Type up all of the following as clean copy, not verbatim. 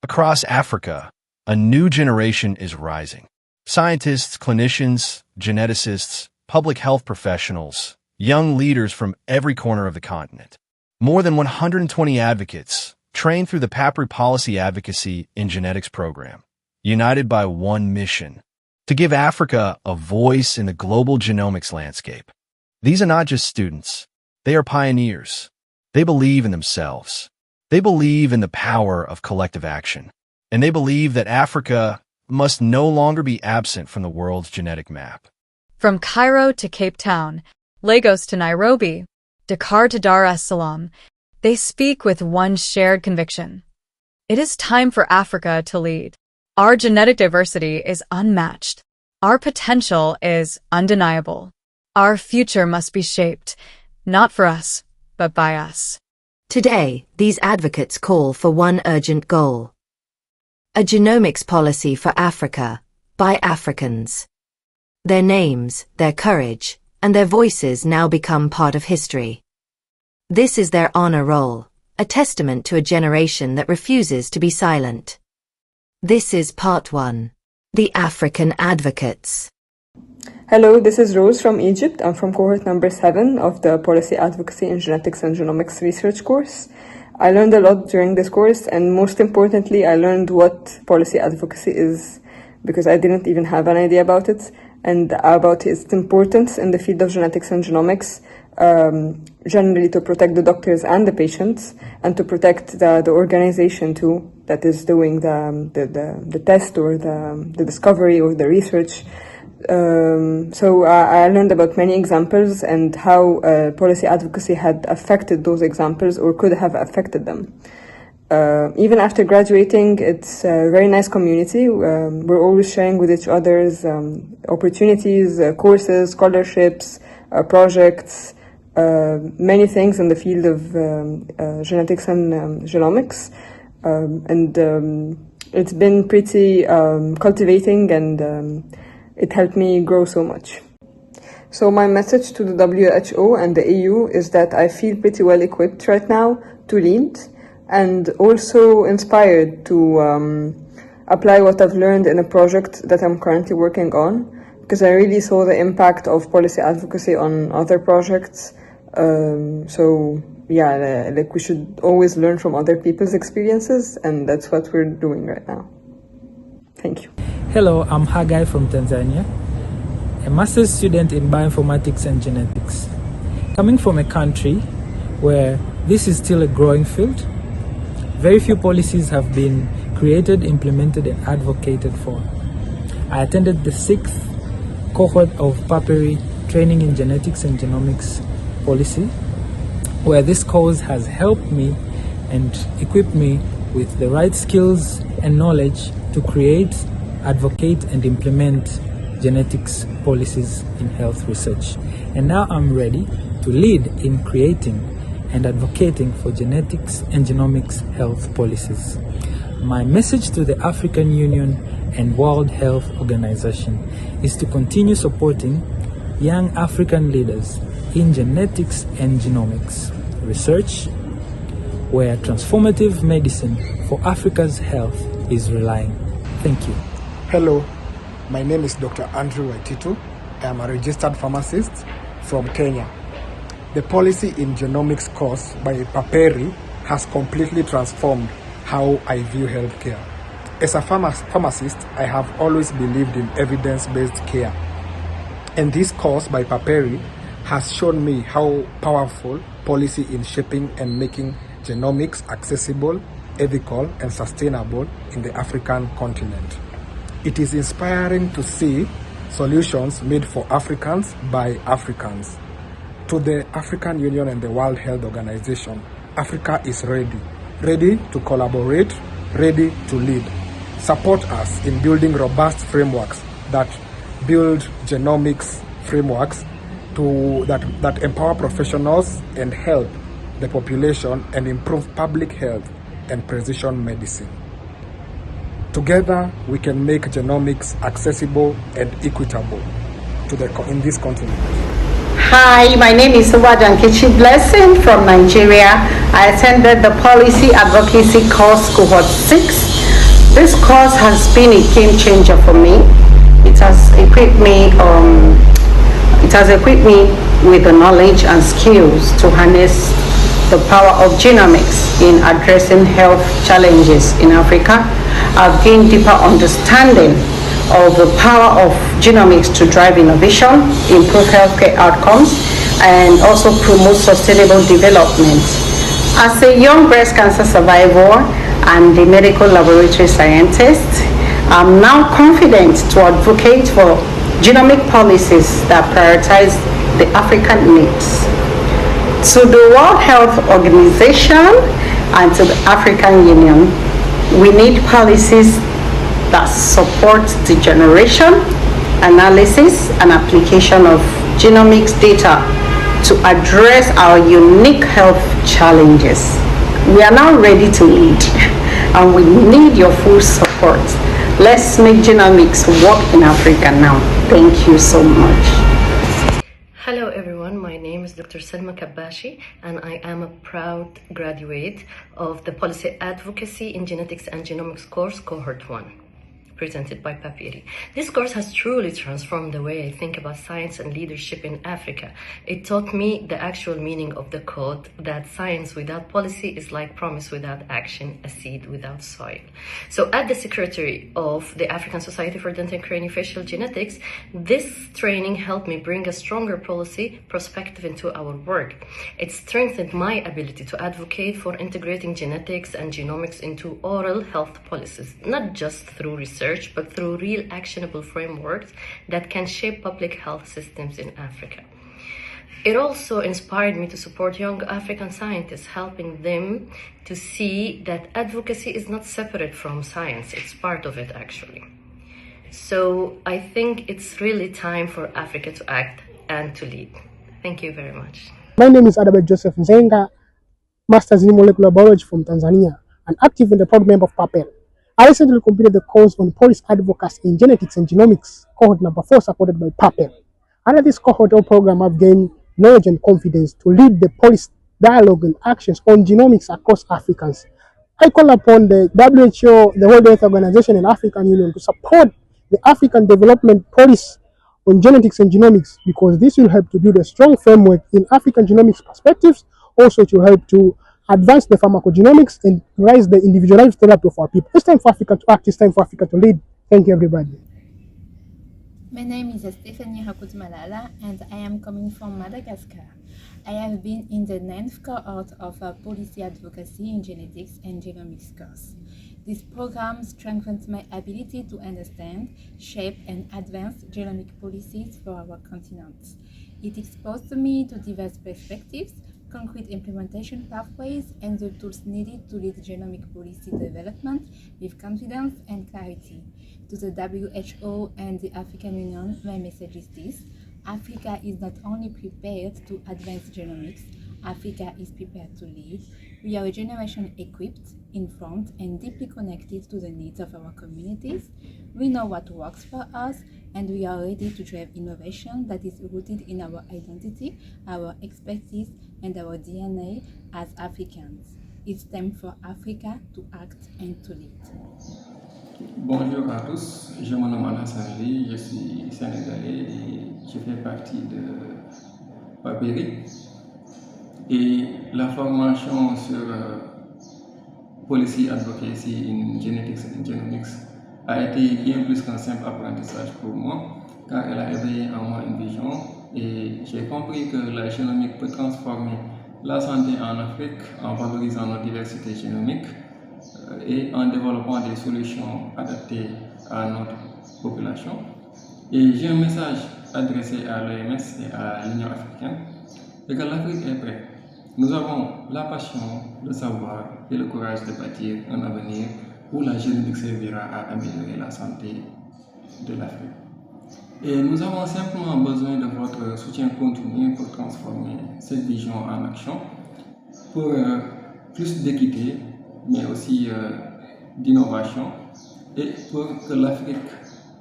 Across Africa, a new generation is rising. Scientists, clinicians, geneticists, public health professionals, young leaders from every corner of the continent. More than 120 advocates, trained through the PAPERI Policy Advocacy in Genetics program, united by one mission, to give Africa a voice in the global genomics landscape. These are not just students. They are pioneers. They believe in themselves. They believe in the power of collective action. And they believe that Africa must no longer be absent from the world's genetic map. From Cairo to Cape Town, Lagos to Nairobi, Dakar to Dar es Salaam, they speak with one shared conviction. It is time for Africa to lead. Our genetic diversity is unmatched. Our potential is undeniable. Our future must be shaped, not for us, but by us. Today, these advocates call for one urgent goal. A genomics policy for Africa, by Africans. Their names, their courage, and their voices now become part of history. This is their honor roll, a testament to a generation that refuses to be silent. This is part 1. The African Advocates. Hello, this is Rose from Egypt. I'm from cohort number 7 of the Policy Advocacy in Genetics and Genomics research course. I learned a lot during this course, and most importantly, I learned what policy advocacy is, because I didn't even have an idea about it, and about its importance in the field of genetics and genomics, generally to protect the doctors and the patients, and to protect the organization too, that is doing the test or the discovery or the research. So I learned about many examples and how policy advocacy had affected those examples or could have affected them. Even after graduating, it's a very nice community. We're always sharing with each other's opportunities, courses, scholarships, projects, many things in the field of genetics and genomics. It's been pretty cultivating, and it helped me grow so much. So my message to the WHO and the EU is that I feel pretty well equipped right now to lead, and also inspired to apply what I've learned in a project that I'm currently working on, because I really saw the impact of policy advocacy on other projects. So yeah, like we should always learn from other people's experiences, and that's what we're doing right now. Thank you. Hello, I'm Hagai from Tanzania, a master's student in bioinformatics and genetics. Coming from a country where this is still a growing field, very few policies have been created, implemented, and advocated for. I attended the 6th cohort of PAPERI Training in Genetics and Genomics Policy, where this course has helped me and equipped me with the right skills and knowledge to create, advocate, and implement genetics policies in health research. And now I'm ready to lead in creating and advocating for genetics and genomics health policies. My message to the African Union and World Health Organization is to continue supporting young African leaders in genetics and genomics research, where transformative medicine for Africa's health is relying. Thank you. Hello, my name is Dr. Andrew Waititu. I am a registered pharmacist from Kenya. The Policy in Genomics course by PAPERI has completely transformed how I view healthcare. As a pharmacist, I have always believed in evidence-based care. And this course by PAPERI has shown me how powerful policy in shaping and making genomics accessible, ethical, and sustainable in the African continent. It is inspiring to see solutions made for Africans by Africans. To the African Union and the World Health Organization, Africa is ready to collaborate, ready to lead. Support us in building robust frameworks that build genomics frameworks that empower professionals and help the population and improve public health and precision medicine. Together, we can make genomics accessible and equitable in this continent. Hi, my name is Uwadan Kichi Blessing from Nigeria. I attended the Policy Advocacy course cohort 6 This course has been a game changer for me. It has equipped me with the knowledge and skills to harness the power of genomics in addressing health challenges in Africa. I've gained deeper understanding of the power of genomics to drive innovation, improve healthcare outcomes, and also promote sustainable development. As a young breast cancer survivor and a medical laboratory scientist, I'm now confident to advocate for genomic policies that prioritize the African needs. To the World Health Organization and to the African Union, we need policies that support the generation, analysis, and application of genomics data to address our unique health challenges. We are now ready to lead, and we need your full support. Let's make genomics work in Africa now. Thank you so much. Hello everyone, my name is Dr. Selma Kabashi and I am a proud graduate of the Policy Advocacy in Genetics and Genomics course, Cohort 1, presented by PAPERI. This course has truly transformed the way I think about science and leadership in Africa. It taught me the actual meaning of the quote that science without policy is like promise without action, a seed without soil. So as the secretary of the African Society for Dental and Craniofacial Genetics, this training helped me bring a stronger policy perspective into our work. It strengthened my ability to advocate for integrating genetics and genomics into oral health policies, not just through research, but through real actionable frameworks that can shape public health systems in Africa. It also inspired me to support young African scientists, helping them to see that advocacy is not separate from science, it's part of it actually. So I think it's really time for Africa to act and to lead. Thank you very much. My name is Adabet Joseph Nzenga, Masters in Molecular Biology from Tanzania, and active in the proud member of PAPERI. I recently completed the course on policy advocacy in genetics and genomics, cohort number 4, supported by PAPERI. Under this cohort or program, I've gained knowledge and confidence to lead the policy dialogue and actions on genomics across Africans. I call upon the WHO, the World Health Organization, and African Union to support the African development policy on genetics and genomics, because this will help to build a strong framework in African genomics perspectives, also to help to advance the pharmacogenomics and raise the individualized therapy of our people. It's time for Africa to act, it's time for Africa to lead. Thank you, everybody. My name is Stephanie Rakut Malala and I am coming from Madagascar. I have been in the 9th cohort of a policy advocacy in genetics and genomics course. This program strengthens my ability to understand, shape and advance genomic policies for our continent. It exposed me to diverse perspectives, concrete implementation pathways and the tools needed to lead genomic policy development with confidence and clarity. To the WHO and the African Union, my message is this: Africa is not only prepared to advance genomics, Africa is prepared to lead. We are a generation equipped, informed, and deeply connected to the needs of our communities. We know what works for us, and we are ready to drive innovation that is rooted in our identity, our expertise, and our DNA as Africans. It's time for Africa to act and to lead. Bonjour à tous, je me nomme Alassane Ly, je suis sénégalais et je fais partie de PAPERI. Et la formation sur Policy Advocacy in Genetics and Genomics a été bien plus qu'un simple apprentissage pour moi, car elle a éveillé en moi une vision et j'ai compris que la génomique peut transformer la santé en Afrique en valorisant nos diversités génomiques et en développant des solutions adaptées à notre population. Et j'ai un message adressé à l'OMS et à l'Union africaine, et que l'Afrique est prête. Nous avons la passion, le savoir et le courage de bâtir un avenir où la génomique servira à améliorer la santé de l'Afrique. Et nous avons simplement besoin de votre soutien continu pour transformer cette vision en action, pour plus d'équité, mais aussi d'innovation, et pour que l'Afrique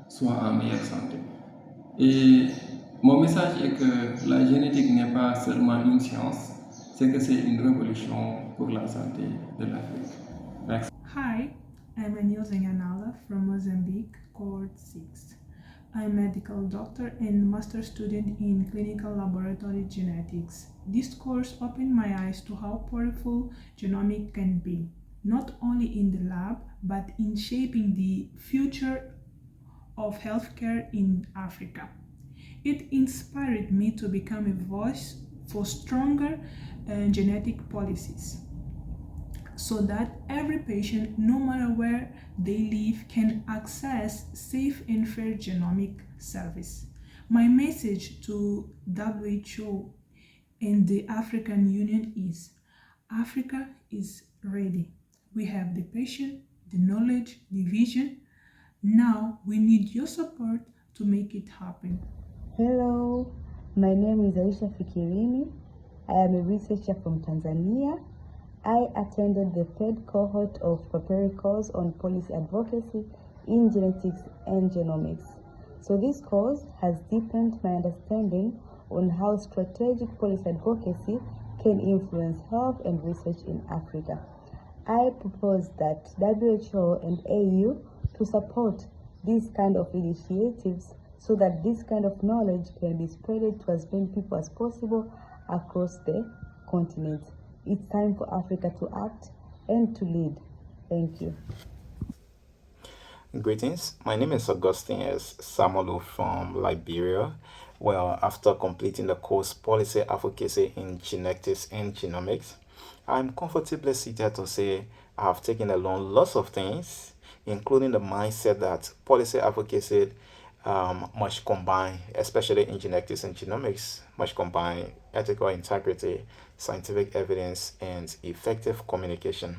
soit en meilleure santé. Et mon message est que la génétique n'est pas seulement une science, c'est que c'est une révolution pour la santé de l'Afrique. Merci. Hi, I'm Anil Zenganala from Mozambique, cohort 6. I'm a medical doctor and master student in clinical laboratory genetics. This course opened my eyes to how powerful genomics can be, not only in the lab, but in shaping the future of healthcare in Africa. It inspired me to become a voice for stronger genetic policies so that every patient, no matter where they live, can access safe and fair genomic service. My message to WHO and the African Union is Africa is ready. We have the patient, the knowledge, the vision. Now we need your support to make it happen. Hello, my name is Aisha Fikirini. I am a researcher from Tanzania. I attended the third cohort of PAPERI course on policy advocacy in genetics and genomics. So this course has deepened my understanding on how strategic policy advocacy can influence health and research in Africa. I propose that WHO and AU to support these kind of initiatives so that this kind of knowledge can be spread to as many people as possible across the continent. It's time for Africa to act and to lead. Thank you. Greetings. My name is Augustine S. Samolu from Liberia. Well, after completing the course Policy Advocacy in Genetics and Genomics, I'm comfortably seated to say I have taken along lots of things, including the mindset that policy advocacy must combine, especially in genetics and genomics, must combine ethical integrity, scientific evidence, and effective communication.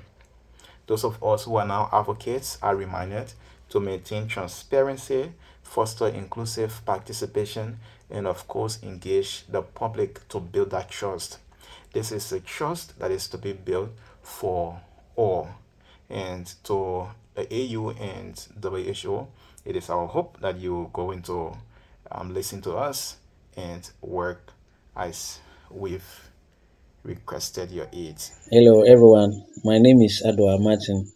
Those of us who are now advocates are reminded to maintain transparency, foster inclusive participation, and of course, engage the public to build that trust. This is a trust that is to be built for all. And to the AU and WHO, it is our hope that you go into listen to us and work as we've requested your aid. Hello everyone, my name is Adwa Martin.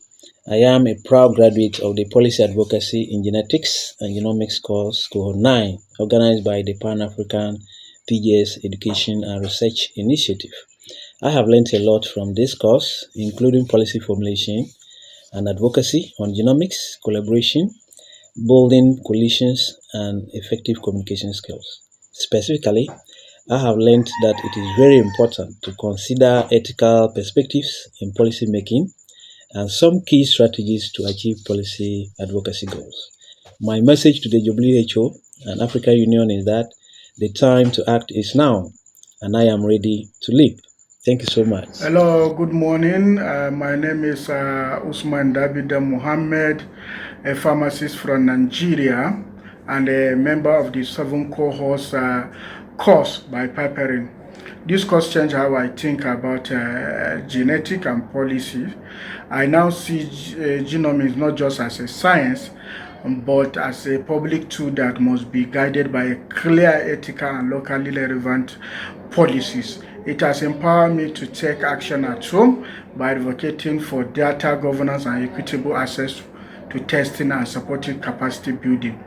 I am a proud graduate of the Policy Advocacy in Genetics and Genomics course Cohort 9, organized by the Pan-African PGS Education and Research Initiative. I have learned a lot from this course, including policy formulation and advocacy on genomics, collaboration, building coalitions, and effective communication skills. Specifically, I have learned that it is very important to consider ethical perspectives in policy making and some key strategies to achieve policy advocacy goals. My message to the WHO and African Union is that the time to act is now, and I am ready to lead. Thank you so much. Hello, good morning. My name is Usman Davida Mohammed, a pharmacist from Nigeria and a member of the 7 cohorts course by PAPERI. This course changed how I think about genetic and policy. I now see genomics not just as a science, but as a public tool that must be guided by a clear ethical and locally relevant policies. It has empowered me to take action at home by advocating for data governance and equitable access to testing and supporting capacity building.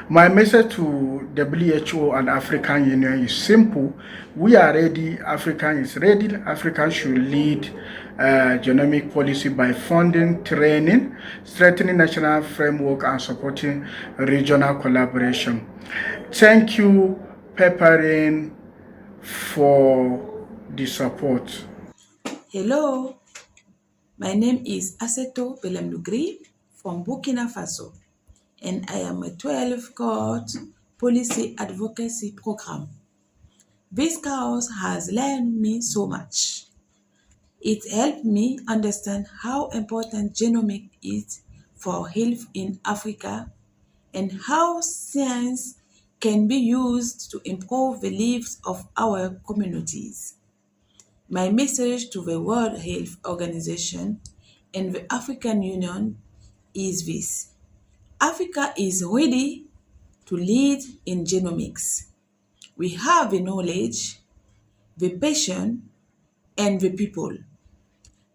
My message to WHO and African Union is simple. We are ready. Africa is ready. Africa should lead genomic policy by funding, training, strengthening national framework, and supporting regional collaboration. Thank you, PAPERI, for the support. Hello, my name is Aseto Belemlugri from Burkina Faso, and I am a 12 cohort policy advocacy program. This course has learned me so much. It helped me understand how important genomics is for health in Africa and how science can be used to improve the lives of our communities. My message to the World Health Organization and the African Union is this. Africa is ready to lead in genomics. We have the knowledge, the passion, and the people.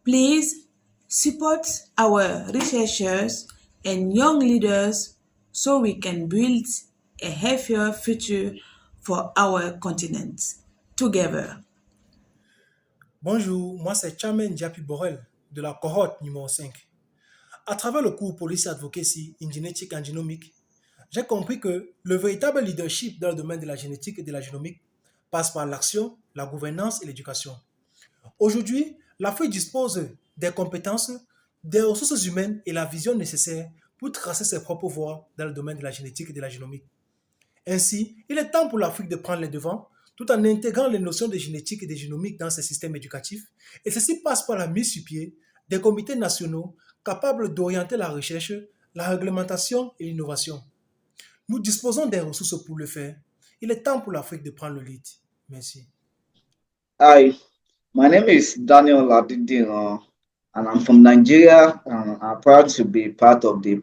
Please support our researchers and young leaders so we can build a healthier future for our continent together. Bonjour, moi c'est Chamen Diapi Borel de la cohorte numéro 5. À travers le cours Policy Advocacy in Genetic and Genomic, j'ai compris que le véritable leadership dans le domaine de la génétique et de la génomique passe par l'action, la gouvernance et l'éducation. Aujourd'hui, l'Afrique dispose des compétences, des ressources humaines et la vision nécessaires pour tracer ses propres voies dans le domaine de la génétique et de la génomique. Ainsi, il est temps pour l'Afrique de prendre les devants tout en intégrant les notions de génétique et de génomique dans ses systèmes éducatifs. Et ceci passe par la mise sur pied des comités nationaux capables d'orienter la recherche, la réglementation et l'innovation. Nous disposons des ressources pour le faire. Il est temps pour l'Afrique de prendre le lead. Merci. Hi, my name is Daniel Ladidino, and I'm from Nigeria. And I'm proud to be part of the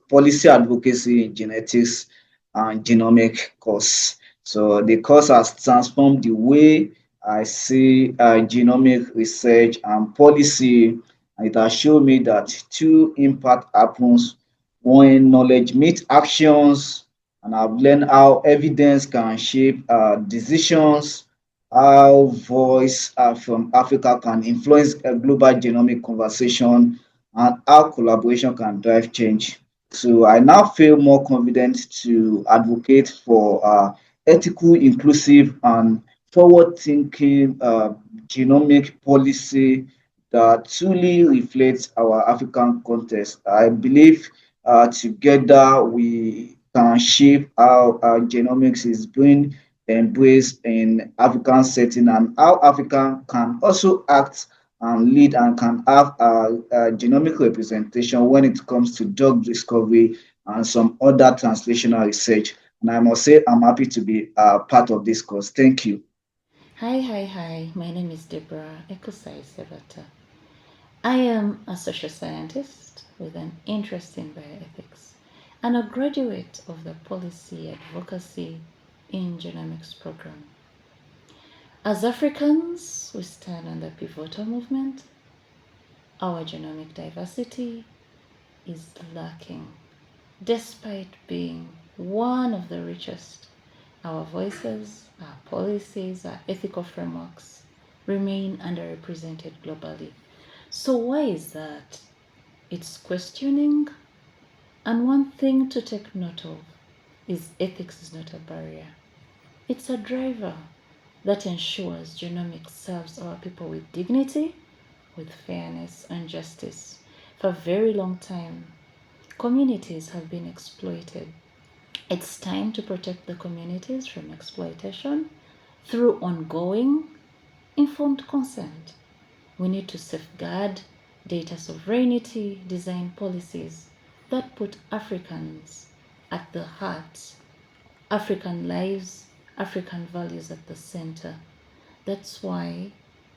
policy advocacy in genetics and genomic course. So the course has transformed the way I see genomic research and policy. And it has shown me that two impact happens when knowledge meets actions, and I've learned how evidence can shape decisions, how voice from Africa can influence a global genomic conversation, and how collaboration can drive change. So I now feel more confident to advocate for ethical, inclusive, and forward-thinking genomic policy that truly reflects our African context. I believe together we can shape how genomics is being embraced in African setting, and how Africa can also act and lead and can have a genomic representation when it comes to drug discovery and some other translational research. And I must say, I'm happy to be part of this course. Thank you. Hi. My name is Deborah Ekusai Sevata. I am a social scientist with an interest in bioethics and a graduate of the Policy Advocacy in Genomics program. As Africans, we stand on the pivotal movement. Our genomic diversity is lacking, despite being one of the richest. Our voices, our policies, our ethical frameworks remain underrepresented globally. So why is that? It's questioning, and one thing to take note of is ethics is not a barrier. It's a driver that ensures genomics serves our people with dignity, with fairness and justice. For a very long time, communities have been exploited. It's time to protect the communities from exploitation through ongoing informed consent. We need to safeguard data sovereignty, design policies that put Africans at the heart, African lives, African values at the center. That's why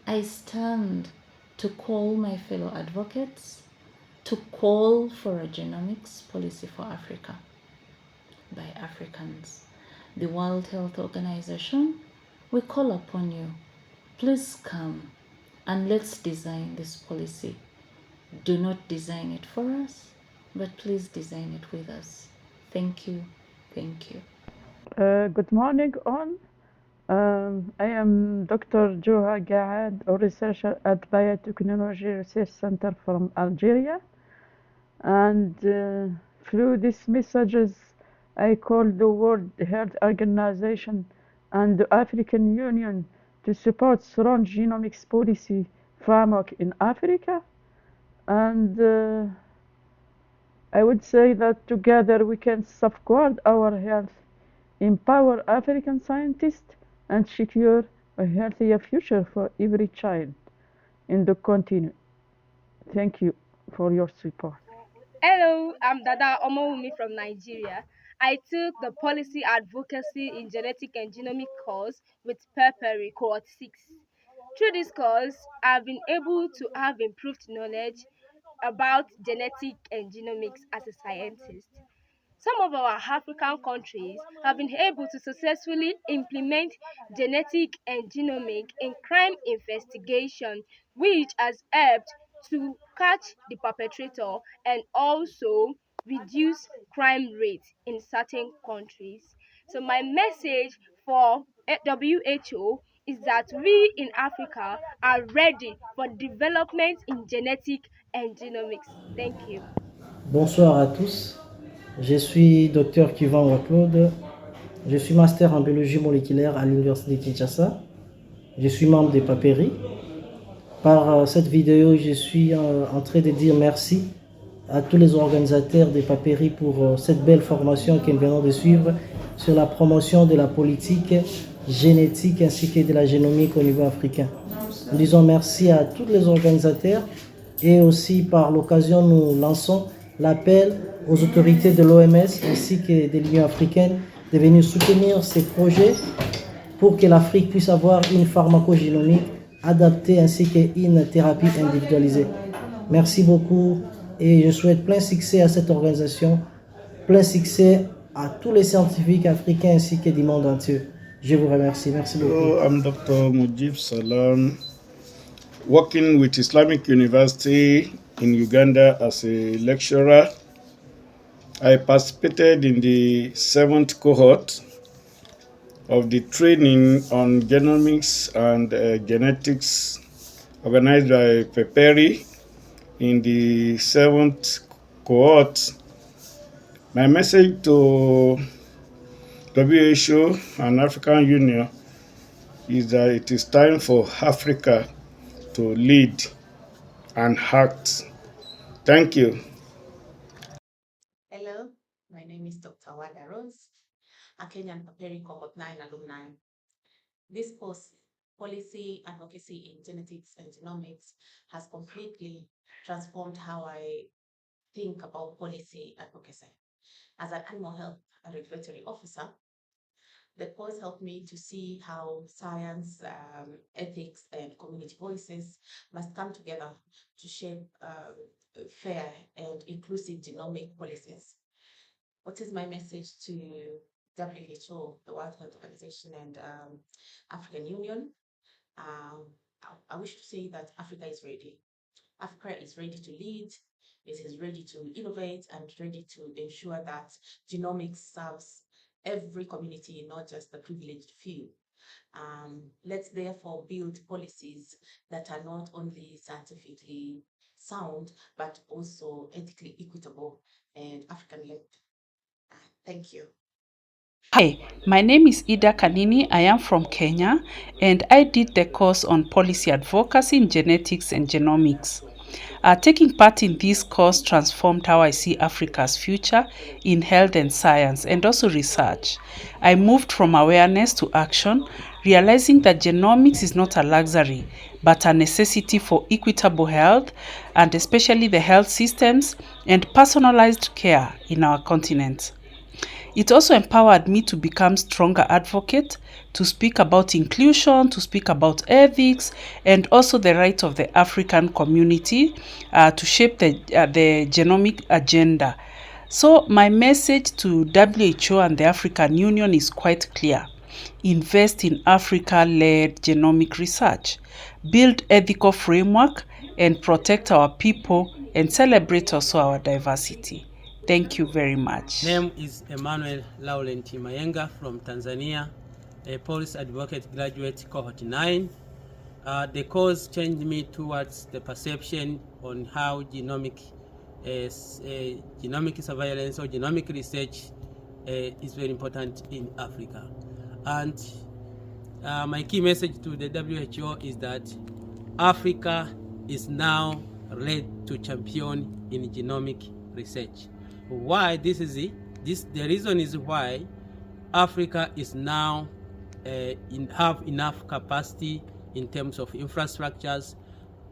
I stand to call my fellow advocates to call for a genomics policy for Africa by Africans. The World Health Organization, we call upon you. Please come and let's design this policy. Do not design it for us, but please design it with us. Thank you. Good morning, all. I am Dr. Joha Gaad, a researcher at Biotechnology Research Center from Algeria. And through these messages, I call the World Health Organization and the African Union to support strong genomics policy framework in Africa. And I would say that together we can safeguard our health, empower African scientists, and secure a healthier future for every child in the continent. Thank you for your support. Hello, I'm Dada Omowumi from Nigeria. I took the Policy Advocacy in Genetic and Genomic course with PAPERI Cohort 6. Through this course, I've been able to have improved knowledge about genetic and genomics as a scientist. Some of our African countries have been able to successfully implement genetic and genomic in crime investigation, which has helped to catch the perpetrator and also reduce crime rates in certain countries. So my message for WHO is that we in Africa are ready for development in genetic and genomics. Thank you. Bonsoir à tous, je suis Dr Kivan Claude, je suis master en biologie moléculaire à l'Université de Kinshasa, je suis membre de PAPERI. Par cette vidéo, je suis en train de dire merci à tous les organisateurs de PAPERI pour cette belle formation que nous venons de suivre sur la promotion de la politique génétique ainsi que de la génomique au niveau africain. Nous disons merci à tous les organisateurs et aussi par l'occasion nous lançons l'appel aux autorités de l'OMS ainsi que de l'Union africaine de venir soutenir ces projets pour que l'Afrique puisse avoir une pharmacogénomique adaptée ainsi qu'une thérapie individualisée. Merci beaucoup et je souhaite plein succès à cette organisation, plein succès à tous les scientifiques africains ainsi que du monde entier. Je vous remercie. Merci beaucoup. Hello, I'm Dr. Mujib Salam, working with Islamic University in Uganda as a lecturer. I participated in the 7th cohort of the training on genomics and genetics organized by PAPERI in the 7th cohort. My message to WHO and African Union is that it is time for Africa to lead and act. Thank you. Hello, my name is Dr. Wada Rose, a Kenyan PAPERI Cohort 9 alumni. This course, Policy Advocacy in Genetics and Genomics, has completely transformed how I think about policy advocacy. As an animal health and regulatory officer, the course helped me to see how science, ethics, and community voices must come together to shape fair and inclusive genomic policies. What is my message to WHO, the World Health Organization, and African Union? I wish to say that Africa is ready. Africa is ready to lead, it is ready to innovate, and ready to ensure that genomics serves every community, not just the privileged few. Let's therefore build policies that are not only scientifically sound, but also ethically equitable and African-led. Thank you. Hi, my name is Ida Kanini. I am from Kenya, and I did the course on policy advocacy in genetics and genomics. Taking part in this course transformed how I see Africa's future in health and science and also research. I moved from awareness to action, realizing that genomics is not a luxury, but a necessity for equitable health, and especially the health systems and personalized care in our continent. It also empowered me to become stronger advocate, to speak about inclusion, to speak about ethics, and also the right of the African community to shape the genomic agenda. So my message to WHO and the African Union is quite clear. Invest in Africa-led genomic research, build ethical framework, and protect our people and celebrate also our diversity. Thank you very much. Name is Emmanuel Laurenti Mayenga from Tanzania, a policy advocate graduate cohort 9. The course changed me towards the perception on how genomic surveillance or genomic research is very important in Africa. And my key message to the WHO is that Africa is ready to champion in genomic research. Why this is it? The reason is why Africa is now have enough capacity in terms of infrastructures.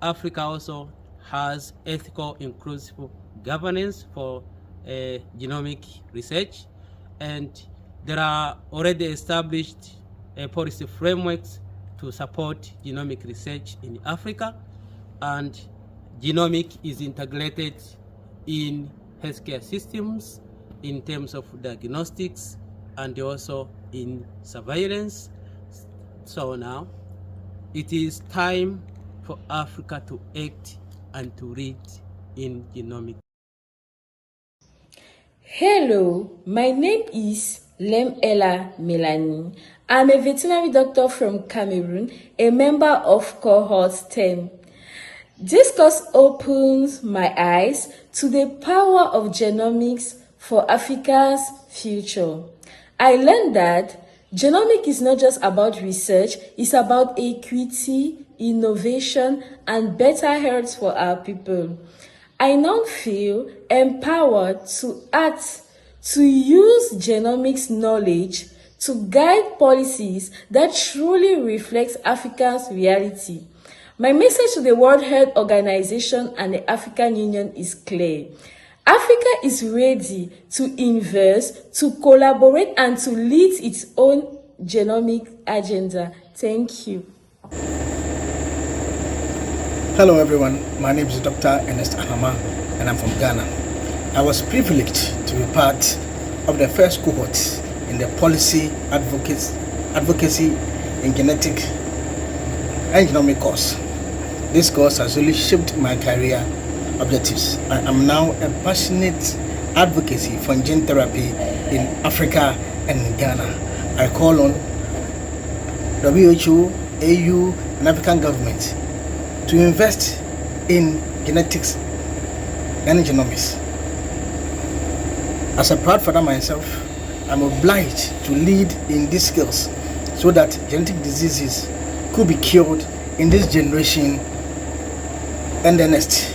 Africa also has ethical, inclusive governance for genomic research, and there are already established policy frameworks to support genomic research in Africa, and genomic is integrated in healthcare systems in terms of diagnostics and also in surveillance. So now it is time for Africa to act and to read in genomics. Hello, my name is Lem Ella Melanie. I'm a veterinary doctor from Cameroon, a member of cohort 10. This course opens my eyes to the power of genomics for Africa's future. I learned that genomics is not just about research, it's about equity, innovation, and better health for our people. I now feel empowered to act, to use genomics knowledge to guide policies that truly reflect Africa's reality. My message to the World Health Organization and the African Union is clear. Africa is ready to invest, to collaborate, and to lead its own genomic agenda. Thank you. Hello everyone, my name is Dr. Ernest Ahama and I'm from Ghana. I was privileged to be part of the first cohort in the Policy Advocacy in Genetic and Genomic course. This course has really shaped my career objectives. I am now a passionate advocacy for gene therapy in Africa and Ghana. I call on WHO, AU, and African governments to invest in genetics and genomics. As a proud father myself, I'm obliged to lead in these skills so that genetic diseases could be cured in this generation and the next.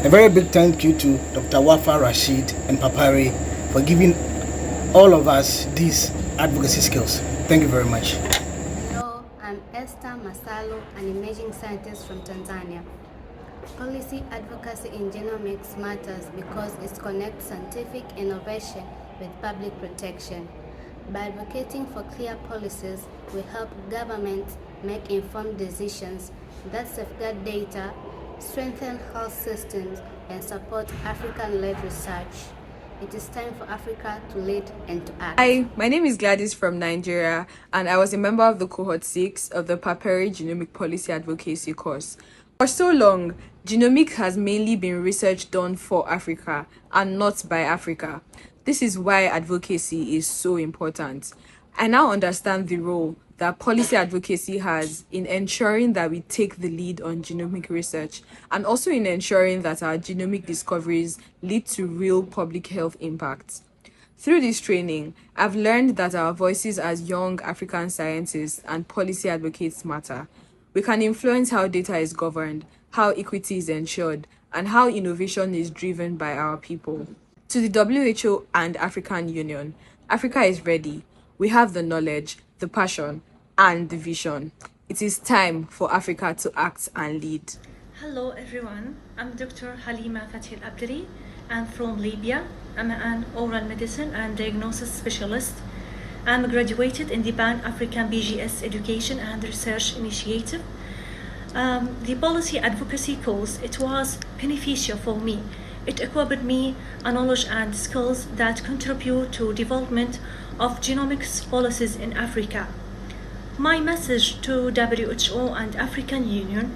A very big thank you to Dr. Wafa Rashid and PAPERI for giving all of us these advocacy skills. Thank you very much. Hello, I'm Esther Masalo, an emerging scientist from Tanzania. Policy advocacy in genomics matters because it connects scientific innovation with public protection. By advocating for clear policies, we help governments make informed decisions that safeguard data, strengthen health systems, and support African-led research. It is time for Africa to lead and to act. Hi, my name is Gladys from Nigeria, and I was a member of the cohort 6 of the PAPERI Genomic Policy Advocacy course. For so long, genomics has mainly been research done for Africa and not by Africa. This is why advocacy is so important. I now understand the role that policy advocacy has in ensuring that we take the lead on genomic research and also in ensuring that our genomic discoveries lead to real public health impacts. Through this training, I've learned that our voices as young African scientists and policy advocates matter. We can influence how data is governed, how equity is ensured, and how innovation is driven by our people. To the WHO and African Union, Africa is ready. We have the knowledge, the passion, and the vision. It is time for Africa to act and lead. Hello everyone, I'm Dr. Halima Fatih Abdari. I'm from Libya. I'm an oral medicine and diagnosis specialist. I'm graduated in the Pan-African BGS Education and Research Initiative. The policy advocacy course, it was beneficial for me. It equipped me a knowledge and skills that contribute to development of genomics policies in Africa. My message to WHO and African Union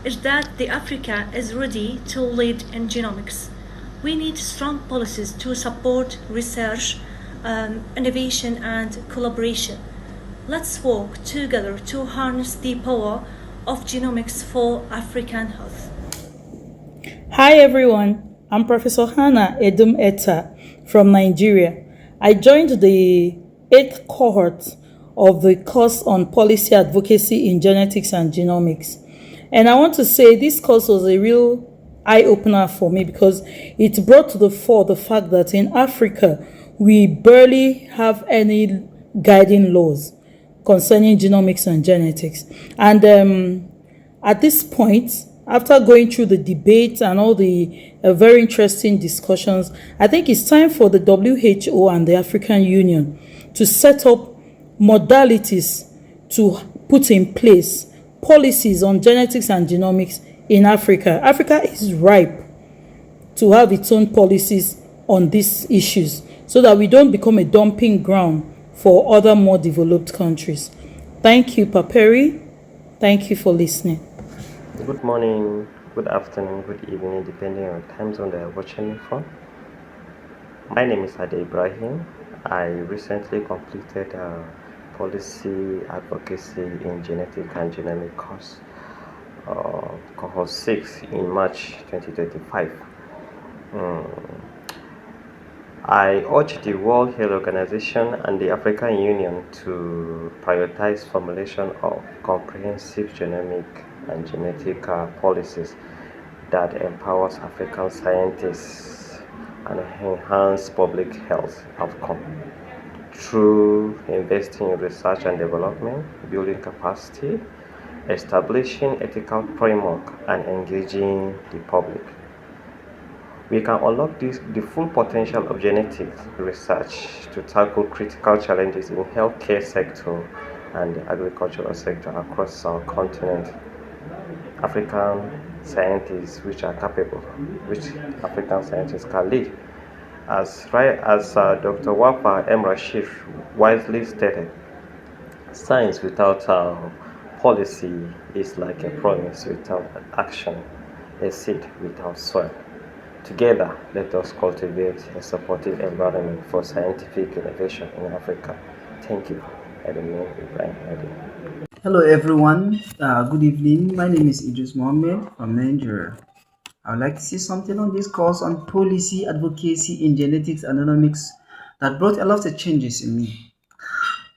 is that the Africa is ready to lead in genomics. We need strong policies to support research, innovation and collaboration. Let's work together to harness the power of genomics for African health. Hi everyone, I'm Professor Hannah Edum Etta from Nigeria. I joined the 8th cohort of the course on policy advocacy in genetics and genomics. And I want to say this course was a real eye-opener for me because it brought to the fore the fact that in Africa, we barely have any guiding laws concerning genomics and genetics. And at this point, after going through the debate and all the very interesting discussions, I think it's time for the WHO and the African Union to set up modalities to put in place policies on genetics and genomics in Africa. Africa is ripe to have its own policies on these issues so that we don't become a dumping ground for other more developed countries. Thank you, PAPERI. Thank you for listening. Good morning, good afternoon, good evening, depending on the time zone that you're watching me from. My name is Ade Ibrahim. I recently completed a policy advocacy in genetic and genomic course, cohort 6 in March 2025. I urge the World Health Organization and the African Union to prioritize formulation of comprehensive genomic and genetic policies that empowers African scientists and enhance public health outcome through investing in research and development, building capacity, establishing ethical framework, and engaging the public. We can unlock the full potential of genetic research to tackle critical challenges in healthcare sector and the agricultural sector across our continent. African scientists which are capable, which African scientists can lead. As Dr. Wafa M. Rashid wisely stated, science without policy is like a promise without action, a seed without soil. Together, let us cultivate a supportive environment for scientific innovation in Africa. Thank you. Edmund Ibrahim Edi. Hello everyone, good evening. My name is Idris Mohammed from Nigeria. I would like to say something on this course on policy advocacy in genetics and genomics that brought a lot of changes in me.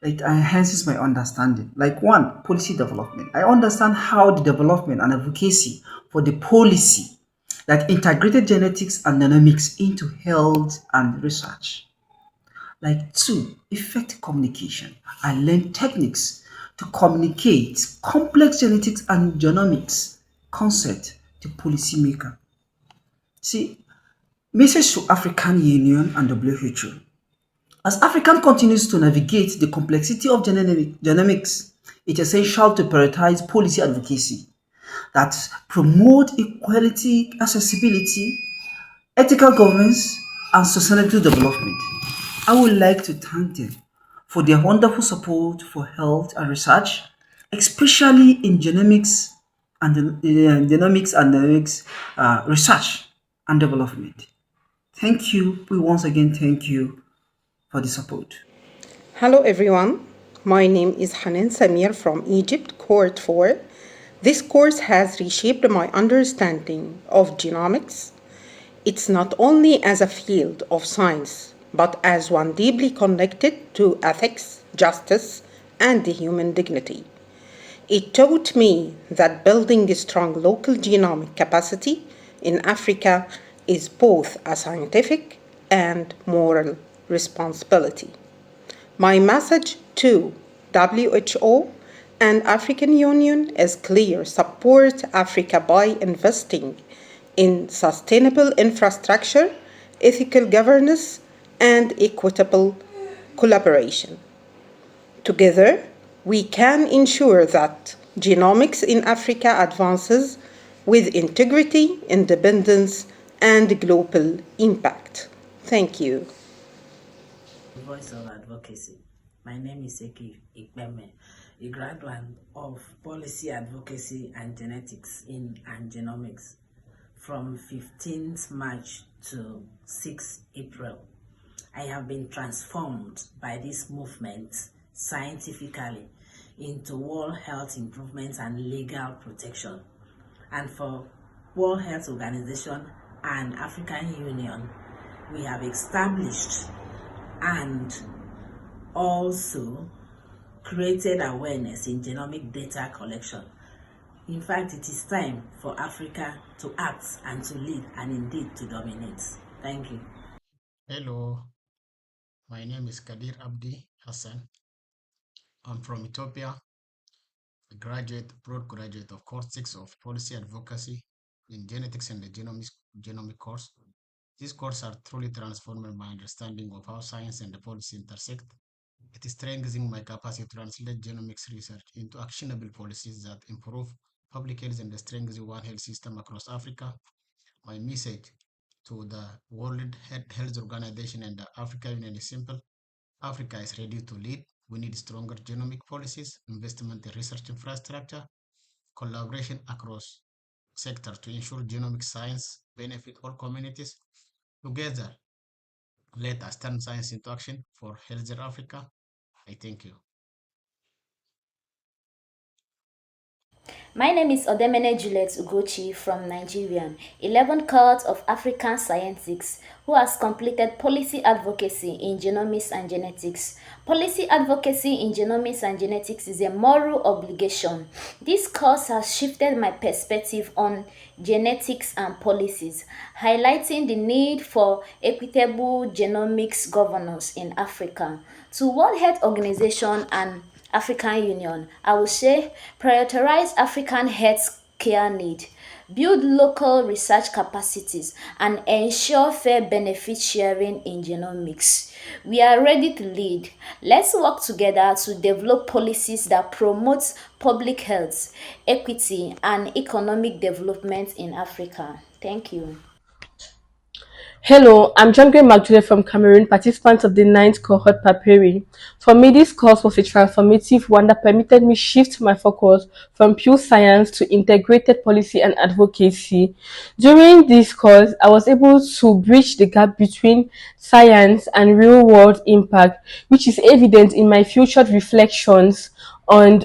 It enhances my understanding. Like one, policy development. I understand how the development and advocacy for the policy that integrated genetics and genomics into health and research. Like two, effective communication. I learned techniques to communicate complex genetics and genomics concept to policymaker. See, message to African Union and WHO. As Africa continues to navigate the complexity of genomics, it's essential to prioritize policy advocacy that promote equality, accessibility, ethical governance, and sustainable development. I would like to thank them for their wonderful support for health and research, especially in genomics research and development. Thank you. We once again thank you for the support. Hello everyone, my name is Hanan Samir from Egypt, Cohort 4. This course has reshaped my understanding of genomics. It's not only as a field of science, but as one deeply connected to ethics, justice, and the human dignity. It taught me that building a strong local genomic capacity in Africa is both a scientific and moral responsibility. My message to WHO and African Union is clear. Support Africa by investing in sustainable infrastructure, ethical governance, and equitable collaboration. Together, we can ensure that genomics in Africa advances with integrity, independence, and global impact. Thank you. Voice of Advocacy. My name is Eki Ikpeme, a graduate of Policy Advocacy and Genetics and Genomics from 15th March to 6th April. I have been transformed by this movement scientifically into world health improvements and legal protection. And for World Health Organization and African Union, we have established and also created awareness in genomic data collection. In fact, it is time for Africa to act and to lead and indeed to dominate. Thank you. Hello, my name is Kadir Abdi Hassan. I'm from Ethiopia, a broad graduate of Course 6 of Policy Advocacy in Genetics and the Genomic course. These courses are truly transforming my understanding of how science and the policy intersect. It is strengthening my capacity to translate genomics research into actionable policies that improve public health and strengthen One Health system across Africa. My message to the World Health Organization and the African Union is simple. Africa is ready to lead. We need stronger genomic policies, investment in research infrastructure, collaboration across sector to ensure genomic science benefit all communities. Together, let us turn science into action for healthier Africa. I thank you. My name is Odemene Juliet Ugochi from Nigeria, 11th cohort of African scientists who has completed policy advocacy in genomics and genetics. Policy advocacy in genomics and genetics is a moral obligation. This course has shifted my perspective on genetics and policies, highlighting the need for equitable genomics governance in Africa. To World Health Organization and African Union, I would say prioritize African health care need, build local research capacities, and ensure fair benefit sharing in genomics. We are ready to lead. Let's work together to develop policies that promote public health, equity, and economic development in Africa. Thank you. Hello, I'm John Gray Magdule from Cameroon, participant of the ninth cohort PAPERI. For me, this course was a transformative one that permitted me shift my focus from pure science to integrated policy and advocacy. During this course, I was able to bridge the gap between science and real-world impact, which is evident in my future reflections on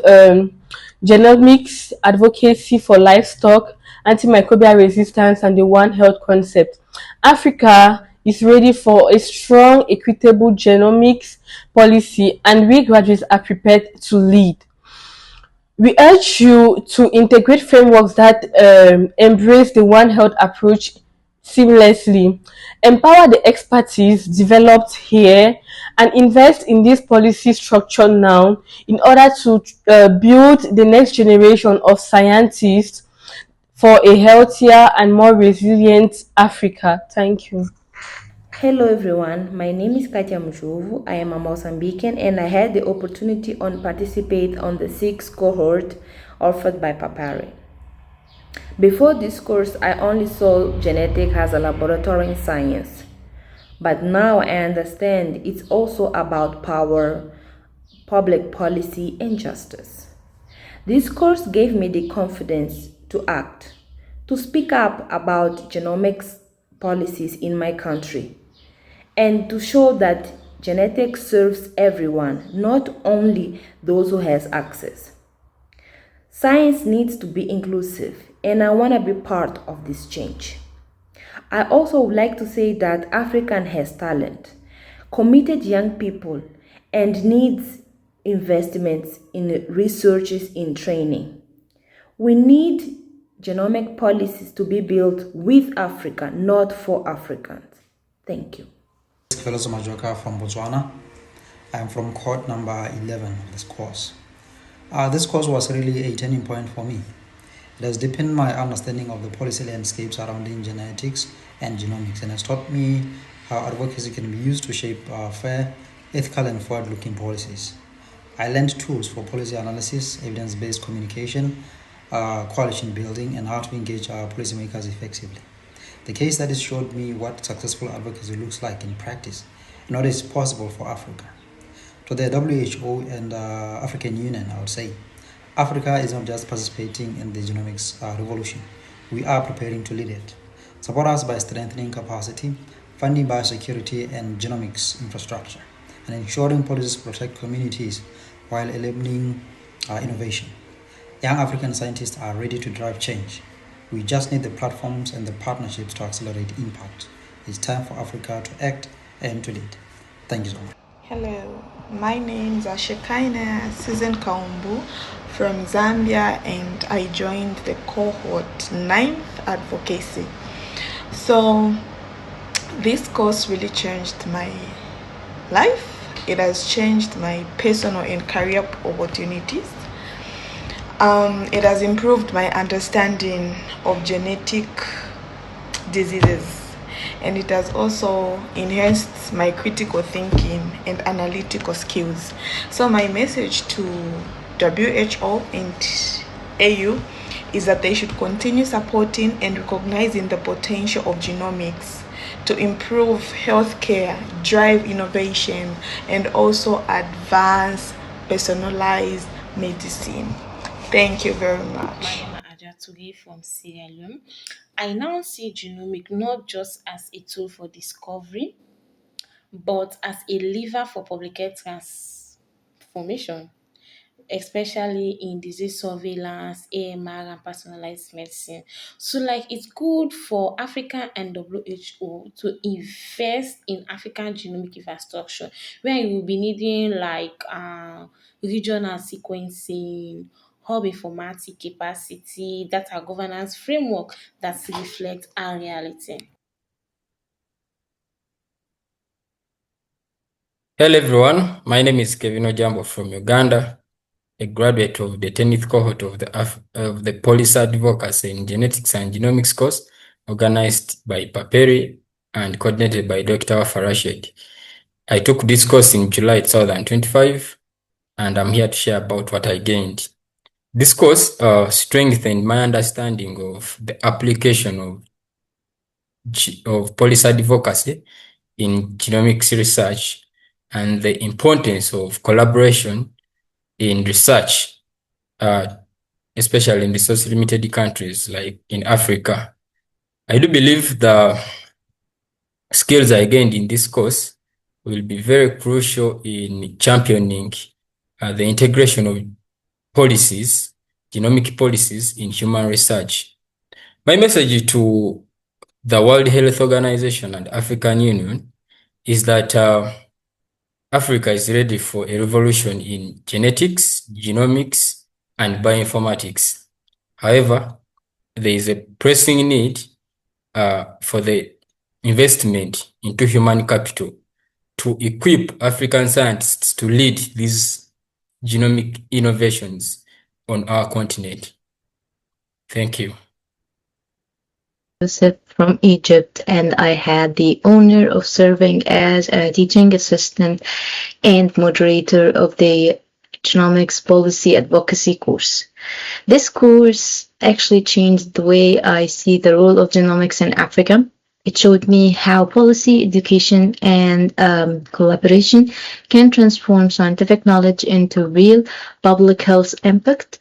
genomics, advocacy for livestock, antimicrobial resistance, and the One Health concept. Africa is ready for a strong, equitable genomics policy, and we graduates are prepared to lead. We urge you to integrate frameworks that embrace the One Health approach seamlessly, empower the expertise developed here, and invest in this policy structure now in order to build the next generation of scientists for a healthier and more resilient Africa. Thank you. Hello everyone, my name is Katia Mjovu. I am a Mozambican and I had the opportunity to participate on the 6th cohort offered by PAPERI. Before this course, I only saw genetics as a laboratory in science. But now I understand it's also about power, public policy, and justice. This course gave me the confidence to act, to speak up about genomics policies in my country, and to show that genetics serves everyone, not only those who has access. Science needs to be inclusive, and I want to be part of this change. I also would like to say that Africa has talent, committed young people, and needs investments in researches in training. We need genomic policies to be built with Africa, not for Africans. Thank you. Veloso Majoka from Botswana. I am from cohort number 11 of this course. This course was really a turning point for me. It has deepened my understanding of the policy landscape surrounding genetics and genomics, and has taught me how advocacy can be used to shape fair, ethical, and forward-looking policies. I learned tools for policy analysis, evidence-based communication, coalition building, and how to engage policymakers effectively. The case studies showed me what successful advocacy looks like in practice and what is possible for Africa. To the WHO and African Union, I would say, Africa is not just participating in the genomics revolution, we are preparing to lead it. Support us by strengthening capacity, funding biosecurity and genomics infrastructure, and ensuring policies protect communities while enabling innovation. Young African scientists are ready to drive change. We just need the platforms and the partnerships to accelerate impact. It's time for Africa to act and to lead. Thank you so much. Hello, my name is Ashekaina Susan Kaumbu from Zambia, and I joined the cohort 9th advocacy. So this course really changed my life. It has changed my personal and career opportunities. It has improved my understanding of genetic diseases, and it has also enhanced my critical thinking and analytical skills. So my message to WHO and AU is that they should continue supporting and recognizing the potential of genomics to improve healthcare, drive innovation, and also advance personalized medicine. Thank you very much. Touré from Sierra Leone. I now see genomic not just as a tool for discovery, but as a lever for public health transformation, especially in disease surveillance, AMR, and personalized medicine. So, like, it's good for Africa and WHO to invest in African genomic infrastructure, where you will be needing like regional sequencing, hub informatic capacity, data governance framework that reflect our reality. Hello everyone, my name is Kevin Ojambo from Uganda, a graduate of the 10th cohort of the Policy Advocacy in Genetics and Genomics course, organized by PAPERI and coordinated by Dr. Farashid. I took this course in July 2025, and I'm here to share about what I gained. This course strengthened my understanding of the application of policy advocacy in genomics research and the importance of collaboration in research, especially in resource-limited countries like in Africa. I do believe the skills I gained in this course will be very crucial in championing the integration of policies, genomic policies in human research. My message to the World Health Organization and African Union is that Africa is ready for a revolution in genetics, genomics, and bioinformatics. However, there is a pressing need for the investment into human capital to equip African scientists to lead these genomic innovations on our continent. Thank you. Joseph from Egypt, and I had the honor of serving as a teaching assistant and moderator of the Genomics Policy Advocacy course. This course actually changed the way I see the role of genomics in Africa. It showed me how policy, education, and collaboration can transform scientific knowledge into real public health impact.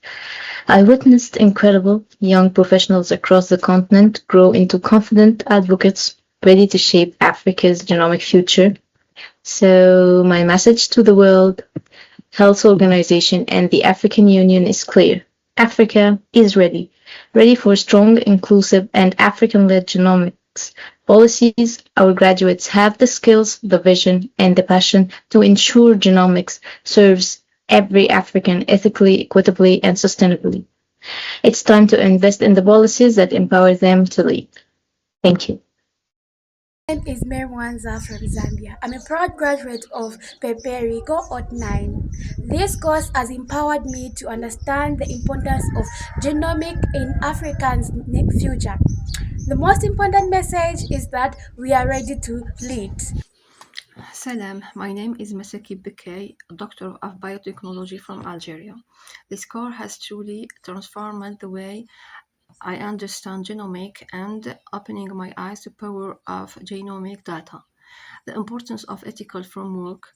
I witnessed incredible young professionals across the continent grow into confident advocates ready to shape Africa's genomic future. So, my message to the World Health Organization and the African Union is clear. Africa is ready for strong, inclusive, and African-led genomics policies. Our graduates have the skills, the vision, and the passion to ensure genomics serves every African ethically, equitably, and sustainably. It's time to invest in the policies that empower them to lead. Thank you. My name is Merwanza from Zambia. I'm a proud graduate of PAPERI Cohort 9. This course has empowered me to understand the importance of genomic in Africa's future. The most important message is that we are ready to lead. Salam, my name is Masaki Bekay, a doctor of biotechnology from Algeria. This course has truly transformed the way I understand genomic and opening my eyes to the power of genomic data, the importance of ethical framework,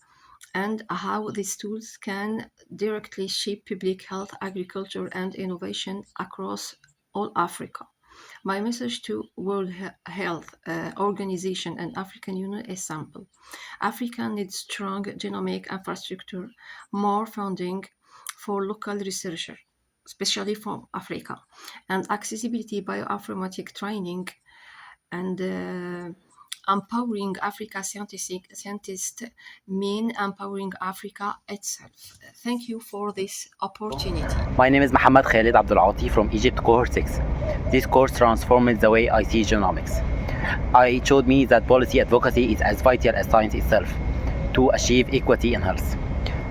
and how these tools can directly shape public health, agriculture, and innovation across all Africa. My message to World Health Organization and African Union is simple. Africa needs strong genomic infrastructure, more funding for local researchers, especially from Africa, and accessibility bioinformatic training, and empowering Africa scientists mean empowering Africa itself. Thank you for this opportunity. My name is Mohammed Khalid Abdulati from Egypt, cohort 6. This course transformed the way I see genomics. It showed me that policy advocacy is as vital as science itself to achieve equity in health.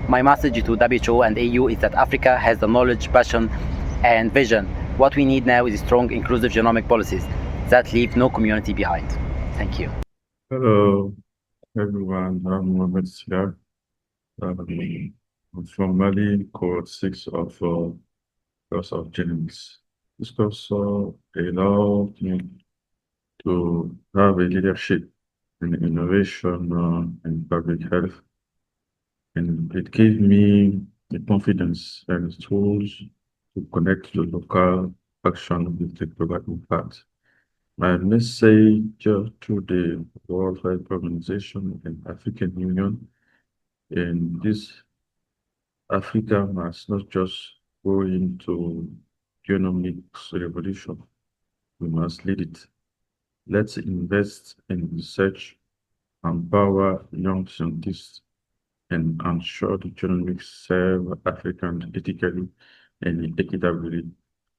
My message to WHO and EU is that Africa has the knowledge, passion, and vision. What we need now is strong, inclusive genomic policies that leave no community behind. Thank you. Hello, everyone. I'm Mohamed Siak. I'm from Mali, cohort 6 of course of Genomics. This course allowed me to have a leadership in innovation and public health, and it gave me the confidence and tools to connect to local satisfaction with the global impact. My message to the World Health Organization and African Union in this Africa must not just go into genomics revolution. We must lead it. Let's invest in research, empower young scientists, and ensure the genomics serve Africans ethically and equitably.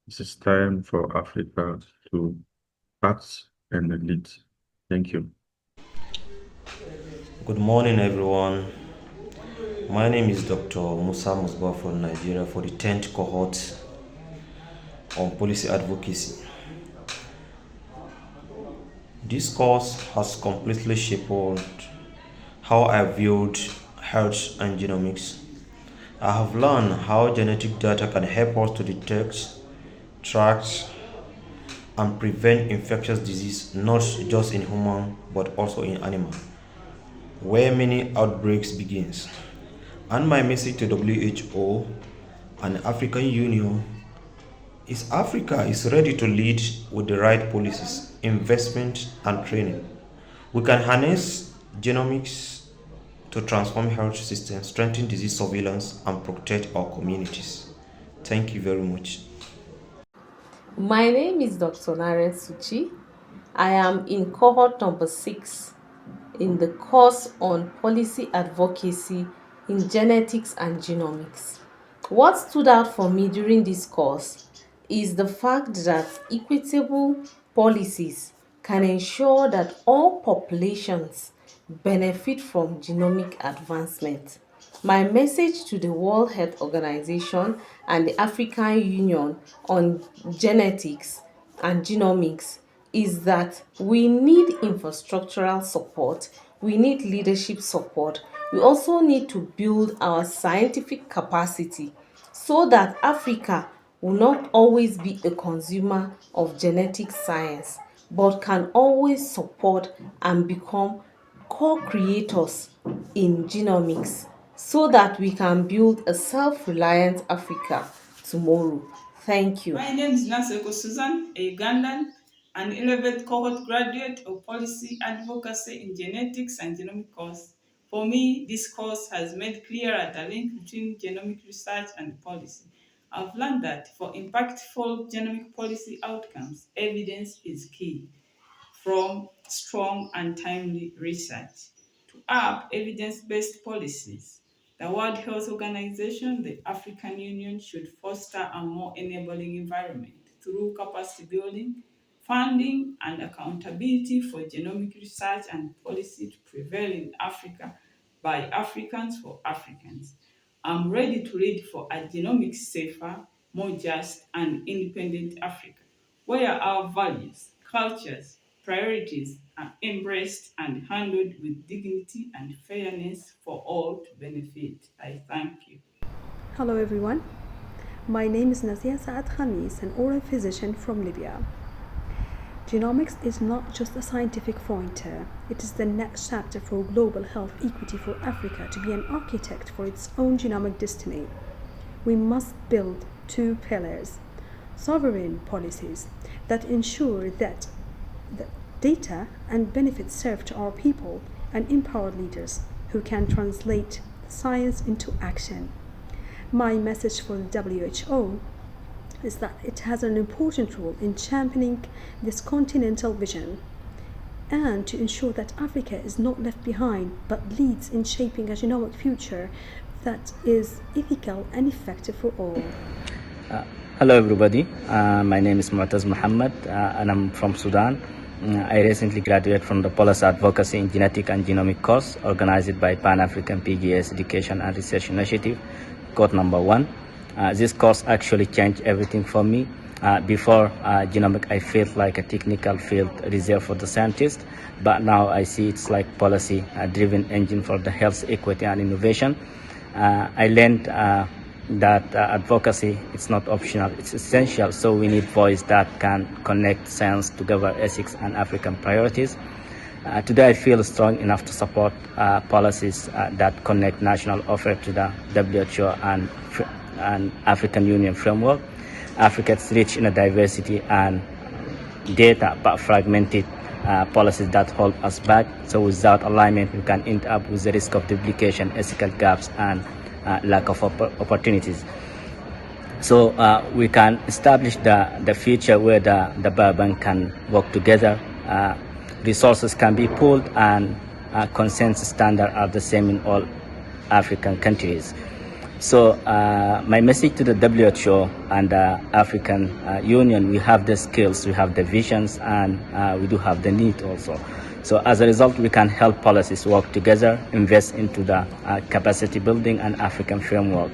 It is time for Africa to act and lead. Thank you. Good morning, everyone. My name is Dr. Musa Musba from Nigeria for the 10th cohort on policy advocacy. This course has completely shaped how I viewed health and genomics. I have learned how genetic data can help us to detect, track, and prevent infectious disease not just in human but also in animal, where many outbreaks begins. And my message to WHO and African Union is Africa is ready to lead with the right policies, investment, and training. We can harness genomics to transform health systems, strengthen disease surveillance, and protect our communities. Thank you very much. My name is Dr. Naren Suchi. I am in cohort number 6 in the course on policy advocacy in genetics and genomics. What stood out for me during this course is the fact that equitable policies can ensure that all populations benefit from genomic advancement. My message to the World Health Organization and the African Union on genetics and genomics is that we need infrastructural support, we need leadership support, we also need to build our scientific capacity so that Africa will not always be a consumer of genetic science, but can always support and become co-creators in genomics so that we can build a self-reliant Africa tomorrow. Thank you. My name is Naseko Susan, a Ugandan, an 11th cohort graduate of policy advocacy in genetics and genomic course. For me, this course has made clearer the link between genomic research and policy. I've learned that for impactful genomic policy outcomes, evidence is key, from strong and timely research to evidence-based policies. The World Health Organization, the African Union should foster a more enabling environment through capacity building, funding, and accountability for genomic research and policy to prevail in Africa by Africans for Africans. I'm ready to lead for a genomics safer, more just, and independent Africa, where our values, cultures, priorities are embraced and handled with dignity and fairness for all to benefit. I thank you. Hello everyone. My name is Nazia Saad Khamis, an oral physician from Libya. Genomics is not just a scientific pointer, it is the next chapter for global health equity for Africa to be an architect for its own genomic destiny. We must build 2 pillars: sovereign policies that ensure that the data and benefits served to our people, and empowered leaders who can translate science into action. My message for the WHO is that it has an important role in championing this continental vision and to ensure that Africa is not left behind but leads in shaping a genomic future that is ethical and effective for all. Hello everybody, my name is Mu'taz Muhammad and I'm from Sudan. I recently graduated from the Policy Advocacy in Genetic and Genomic course organized by Pan-African PGS Education and Research Initiative, course number 1. This course actually changed everything for me. Before genomic, I felt like a technical field reserved for the scientists, but now I see it's like policy-driven engine for the health equity and innovation. I learned that advocacy, it's not optional, it's essential. So we need voice that can connect science together, ethics and African priorities. Today I feel strong enough to support policies that connect national offer to the WHO and African Union framework. Africa's rich in diversity and data, but fragmented policies that hold us back. So without alignment, we can end up with the risk of duplication, ethical gaps, and lack of opportunities. So we can establish the future where the Burban can work together. Resources can be pooled, and consensus standards are the same in all African countries. So my message to the WHO and the African Union, we have the skills, we have the visions, and we do have the need also. So as a result, we can help policies work together, invest into the capacity building and African framework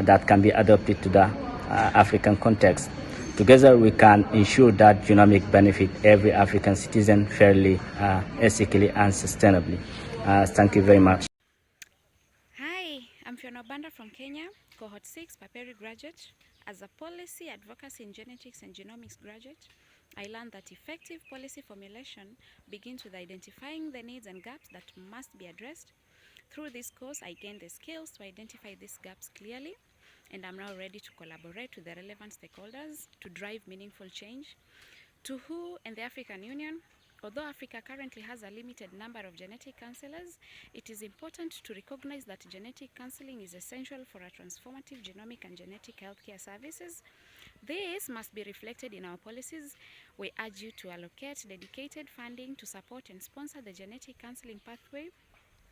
that can be adopted to the African context. Together, we can ensure that genomic benefit every African citizen fairly, ethically, and sustainably. Thank you very much. Hi, I'm Fiona Banda from Kenya, cohort 6, PAPERI graduate. As a policy advocacy in genetics and genomics graduate, I learned that effective policy formulation begins with identifying the needs and gaps that must be addressed. Through this course, I gained the skills to identify these gaps clearly, and I'm now ready to collaborate with the relevant stakeholders to drive meaningful change. To WHO and the African Union, although Africa currently has a limited number of genetic counselors, it is important to recognize that genetic counseling is essential for a transformative genomic and genetic healthcare services. This must be reflected in our policies. We urge you to allocate dedicated funding to support and sponsor the genetic counseling pathway.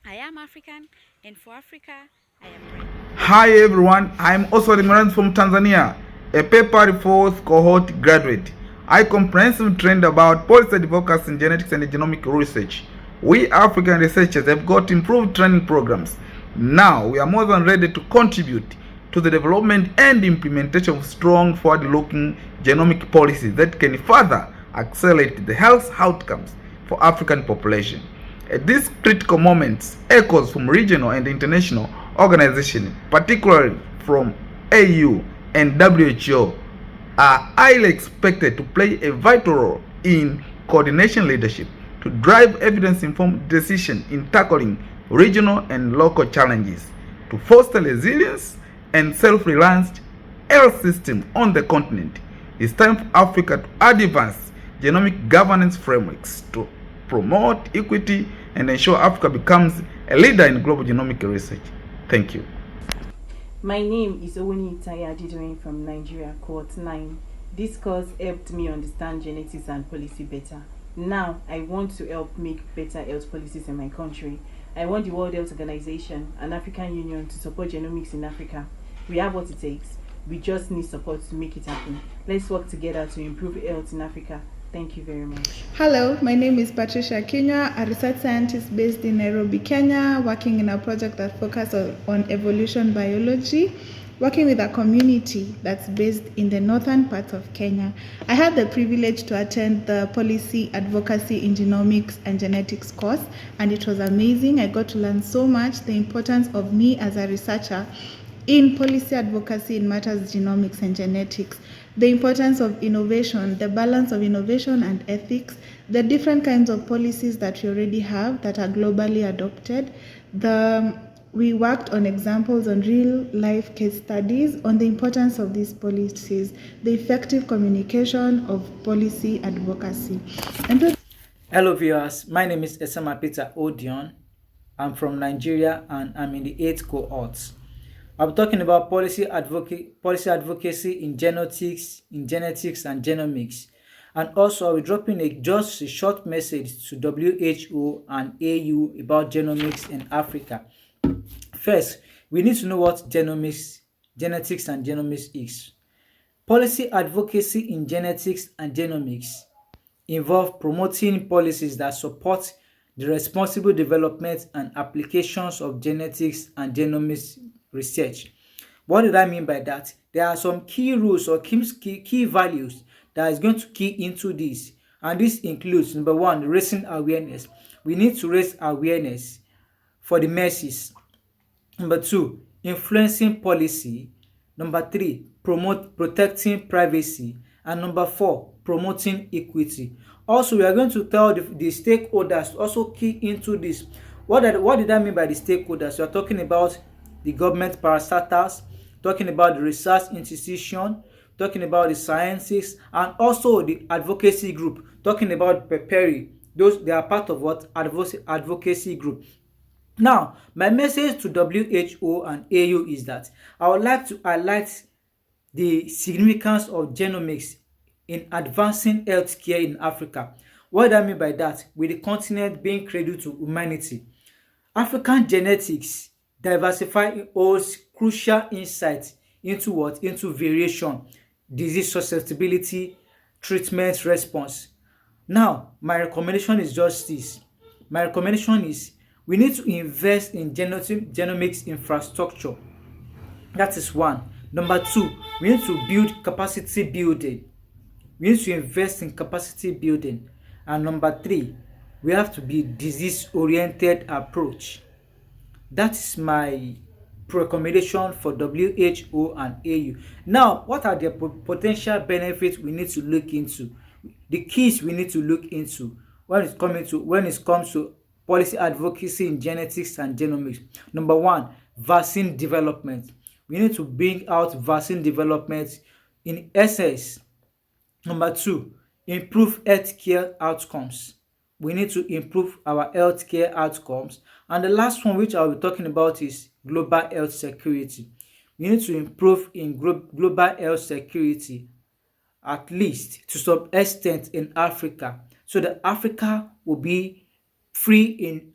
I am African, and for Africa, I am ready. Hi everyone, I'm Oswald Moran from Tanzania, a PAPERI fourth cohort graduate. I comprehensive trained about policy advocacy in genetics and genomic research. We African researchers have got improved training programs. Now we are more than ready to contribute to the development and implementation of strong forward-looking genomic policies that can further accelerate the health outcomes for African population. At this critical moment, echoes from regional and international organizations, particularly from AU and WHO, are highly expected to play a vital role in coordination leadership to drive evidence-informed decisions in tackling regional and local challenges, to foster resilience and self-reliant health system on the continent. It's time for Africa to advance genomic governance frameworks to promote equity and ensure Africa becomes a leader in global genomic research. Thank you. My name is Owoni Itaya Adidoyin from Nigeria, cohort 9. This course helped me understand genetics and policy better. Now, I want to help make better health policies in my country. I want the World Health Organization and African Union to support genomics in Africa. We have what it takes. We just need support to make it happen. Let's work together to improve health in Africa. Thank you very much. Hello, my name is Patricia Kenya, a research scientist based in Nairobi, Kenya, working in a project that focuses on evolution biology, working with a community that's based in the northern part of Kenya. I had the privilege to attend the Policy Advocacy in Genomics and Genetics course, and it was amazing. I got to learn so much, the importance of me as a researcher in policy advocacy in matters genomics and genetics, the importance of innovation, the balance of innovation and ethics, the different kinds of policies that we already have that are globally adopted. We worked on examples on real life case studies on the importance of these policies, the effective communication of policy advocacy. Hello viewers, my name is Esama Peter Odion. I'm from Nigeria and I'm in the 8th cohort. I'm talking about policy advocacy in genetics and genomics. And also I'll be dropping just a short message to WHO and AU about genomics in Africa. First, we need to know what genetics and genomics is. Policy advocacy in genetics and genomics involve promoting policies that support the responsible development and applications of genetics and genomics research. What did I mean by that? There are some key rules or key values that is going to key into this, and this includes number one, raising awareness. We need to raise awareness for the masses. Number two, influencing policy. Number three, protecting privacy. And number four, promoting equity. Also, we are going to tell the stakeholders to also key into this. What did I mean by the stakeholders? We are talking about the government parastatals, talking about the research institution, talking about the sciences, and also the advocacy group, talking about PAPERI. Those they are part of what advocacy group. Now, my message to WHO and AU is that I would like to highlight the significance of genomics in advancing healthcare in Africa. What do I mean by that? With the continent being cradle to humanity, African genetics diversify holds crucial insight into what? Into variation, disease susceptibility, treatment response. Now, my recommendation is just this. My recommendation is we need to invest in genomics infrastructure. That is one. Number two, we need to build capacity building. We need to invest in capacity building. And number three, we have to be disease-oriented approach. That is my recommendation for WHO and AU. Now, what are the potential benefits we need to look into? The keys we need to look into when it comes to policy advocacy in genetics and genomics. Number one, vaccine development. We need to bring out vaccine development in essence. Number two, improve healthcare outcomes. We need to improve our healthcare outcomes. And the last one, which I'll be talking about, is global health security. We need to improve in global health security, at least to some extent in Africa, so that Africa will be free in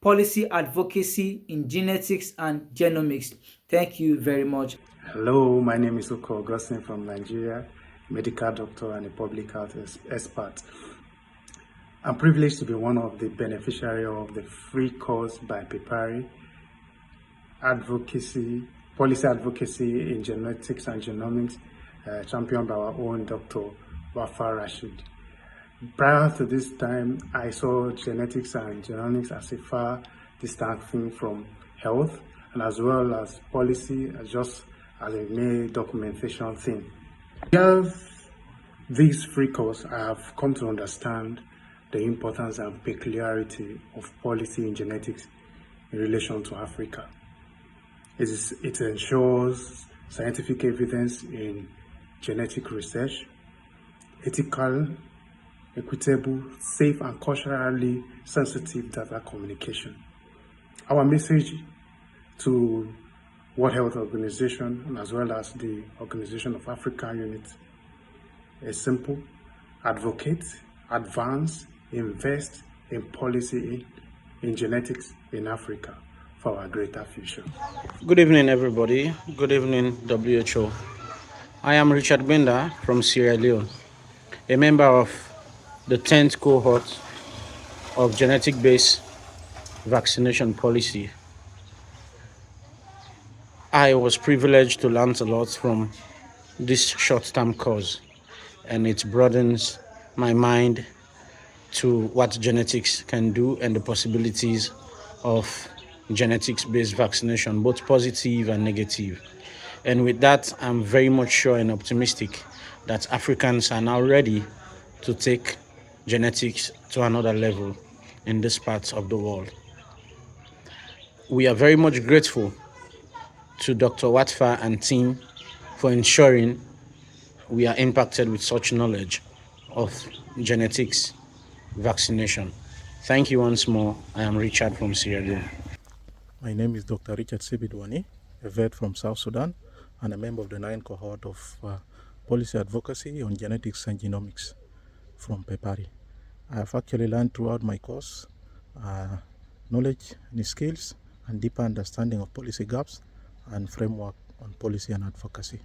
policy advocacy in genetics and genomics. Thank you very much. Hello, my name is Oko Augustine from Nigeria, medical doctor and a public health expert. I'm privileged to be one of the beneficiaries of the free course by PAPERI Policy Advocacy in Genetics and Genomics, championed by our own Dr. Wafa Rashid. Prior to this time, I saw genetics and genomics as a far distant thing from health, and as well as policy just as a mere documentation thing. With this free course, I have come to understand the importance and peculiarity of policy in genetics in relation to Africa. It ensures scientific evidence in genetic research, ethical, equitable, safe, and culturally sensitive data communication. Our message to World Health Organization, as well as the Organization of African Unit, is simple: advocate, advance, invest in policy in genetics in Africa for our greater future. Good evening, everybody. Good evening, WHO. I am Richard Benda from Sierra Leone, a member of the 10th cohort of genetic-based vaccination policy. I was privileged to learn a lot from this short-term course, and it broadens my mind to what genetics can do and the possibilities of genetics-based vaccination, both positive and negative. And with that, I'm very much sure and optimistic that Africans are now ready to take genetics to another level in this part of the world. We are very much grateful to Dr. Watfa and team for ensuring we are impacted with such knowledge of genetics vaccination. Thank you once more. I am Richard from Sierra Leone. My name is Dr. Richard Sibidwani, a vet from South Sudan and a member of the 9th cohort of Policy Advocacy on Genetics and Genomics from PAPERI. I have actually learned throughout my course knowledge and skills and deeper understanding of policy gaps and framework on policy and advocacy.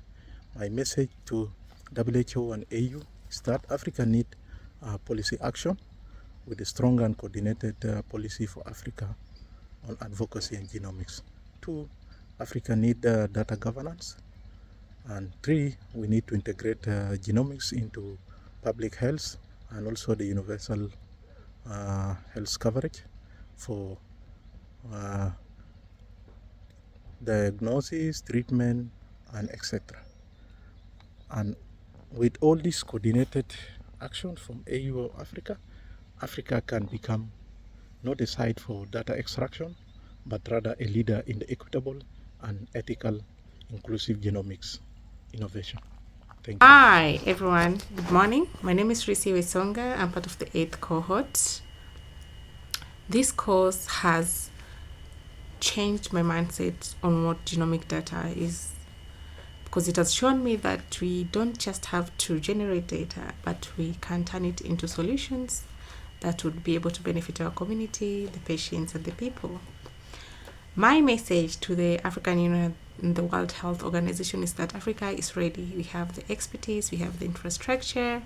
My message to WHO and AU is that Africa needs policy action with a strong and coordinated policy for Africa on advocacy and genomics. 2, Africa needs data governance. And 3, we need to integrate genomics into public health and also the universal health coverage for diagnosis, treatment, and etc. And with all this coordinated action from AU or Africa, Africa can become not a site for data extraction, but rather a leader in the equitable and ethical inclusive genomics innovation. Thank you. Hi, everyone. Good morning. My name is Risi Wesonga. I'm part of the 8th cohort. This course has changed my mindset on what genomic data is, because it has shown me that we don't just have to generate data, but we can turn it into solutions that would be able to benefit our community, the patients, and the people. My message to the African Union and the World Health Organization is that Africa is ready. We have the expertise, we have the infrastructure,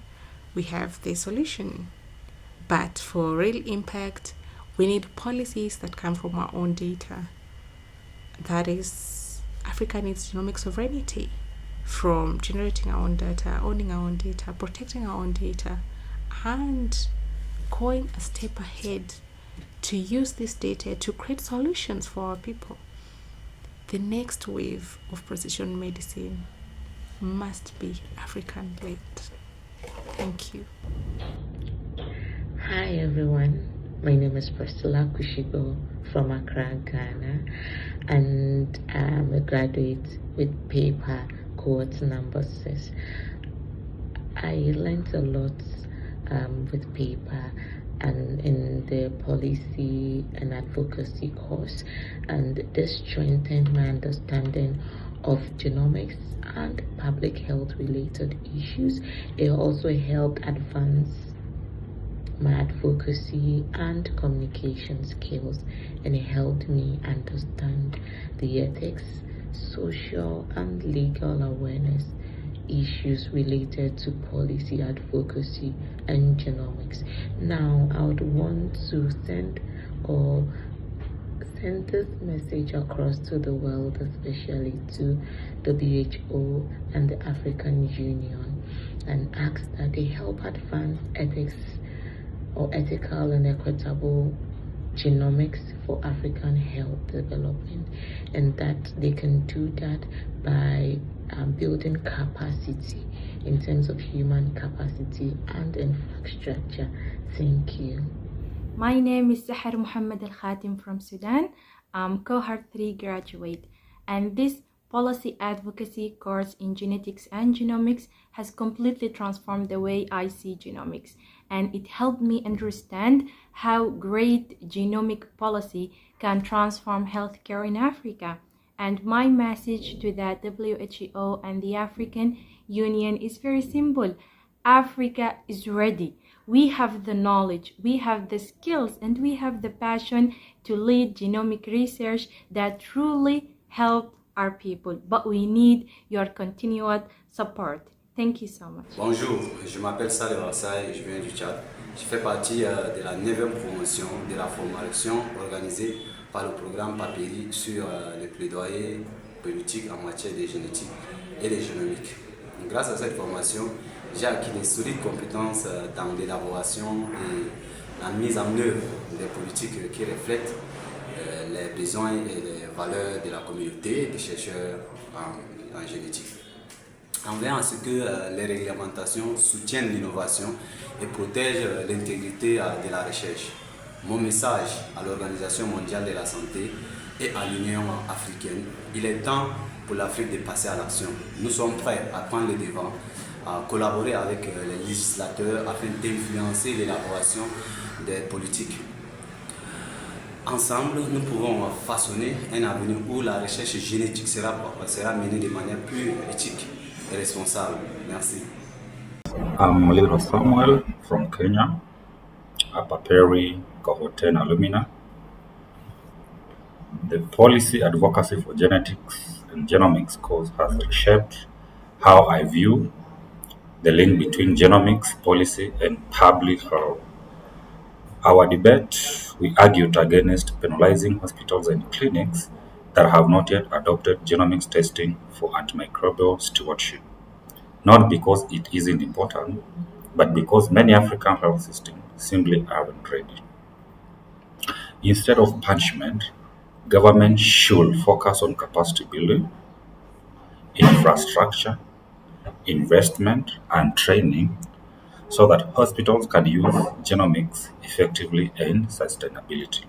we have the solution. But for real impact, we need policies that come from our own data. That is, Africa needs genomic sovereignty, from generating our own data, owning our own data, protecting our own data, and going a step ahead to use this data to create solutions for our people. The next wave of precision medicine must be African led. Thank you. Hi everyone, my name is Priscilla Kushibo from Accra, Ghana, and I'm a graduate with paper cohort number 6. I learned a lot with paper and in the policy and advocacy course, and this strengthened my understanding of genomics and public health related issues. It also helped advance my advocacy and communication skills, and it helped me understand the ethics, social and legal awareness issues related to policy advocacy and genomics. Now I would want to send this message across to the world, especially to WHO and the African Union, and ask that they help advance ethics or ethical and equitable genomics for African health development, and that they can do that by building capacity in terms of human capacity and infrastructure. Thank you. My name is Sahar Muhammad Al Khatim from Sudan. I'm cohort 3 graduate, and this policy advocacy course in genetics and genomics has completely transformed the way I see genomics, and it helped me understand how great genomic policy can transform healthcare in Africa. And my message to the WHO and the African Union is very simple. Africa is ready. We have the knowledge, we have the skills, and we have the passion to lead genomic research that truly help our people. But we need your continued support. Thank you so much. Bonjour, je m'appelle Saleh Vassai et je viens du Tchad. Je fais partie de la 9e promotion de la formation organisée par le programme PAPERI sur les plaidoyers politiques en matière de génétique et de génomique. Grâce à cette formation, j'ai acquis des solides compétences dans l'élaboration et la mise en œuvre des politiques qui reflètent les besoins et les valeurs de la communauté des chercheurs en génétique. En veillant à ce que les réglementations soutiennent l'innovation et protègent l'intégrité de la recherche. Mon message à l'Organisation mondiale de la santé et à l'Union africaine, il est temps pour l'Afrique de passer à l'action. Nous sommes prêts à prendre le devant, à collaborer avec les législateurs afin d'influencer l'élaboration des politiques. Ensemble, nous pouvons façonner un avenir où la recherche génétique sera menée de manière plus éthique et responsable. Merci. I'm Little Samuel from Kenya, a PAPERI Cohort 10 alumna. The Policy Advocacy for Genetics and Genomics course has reshaped how I view the link between genomics, policy, and public health. Our debate, we argued against penalizing hospitals and clinics that have not yet adopted genomics testing for antimicrobial stewardship. Not because it isn't important, but because many African health systems simply aren't ready. Instead of punishment, government should focus on capacity building, infrastructure, investment, and training so that hospitals can use genomics effectively and sustainability.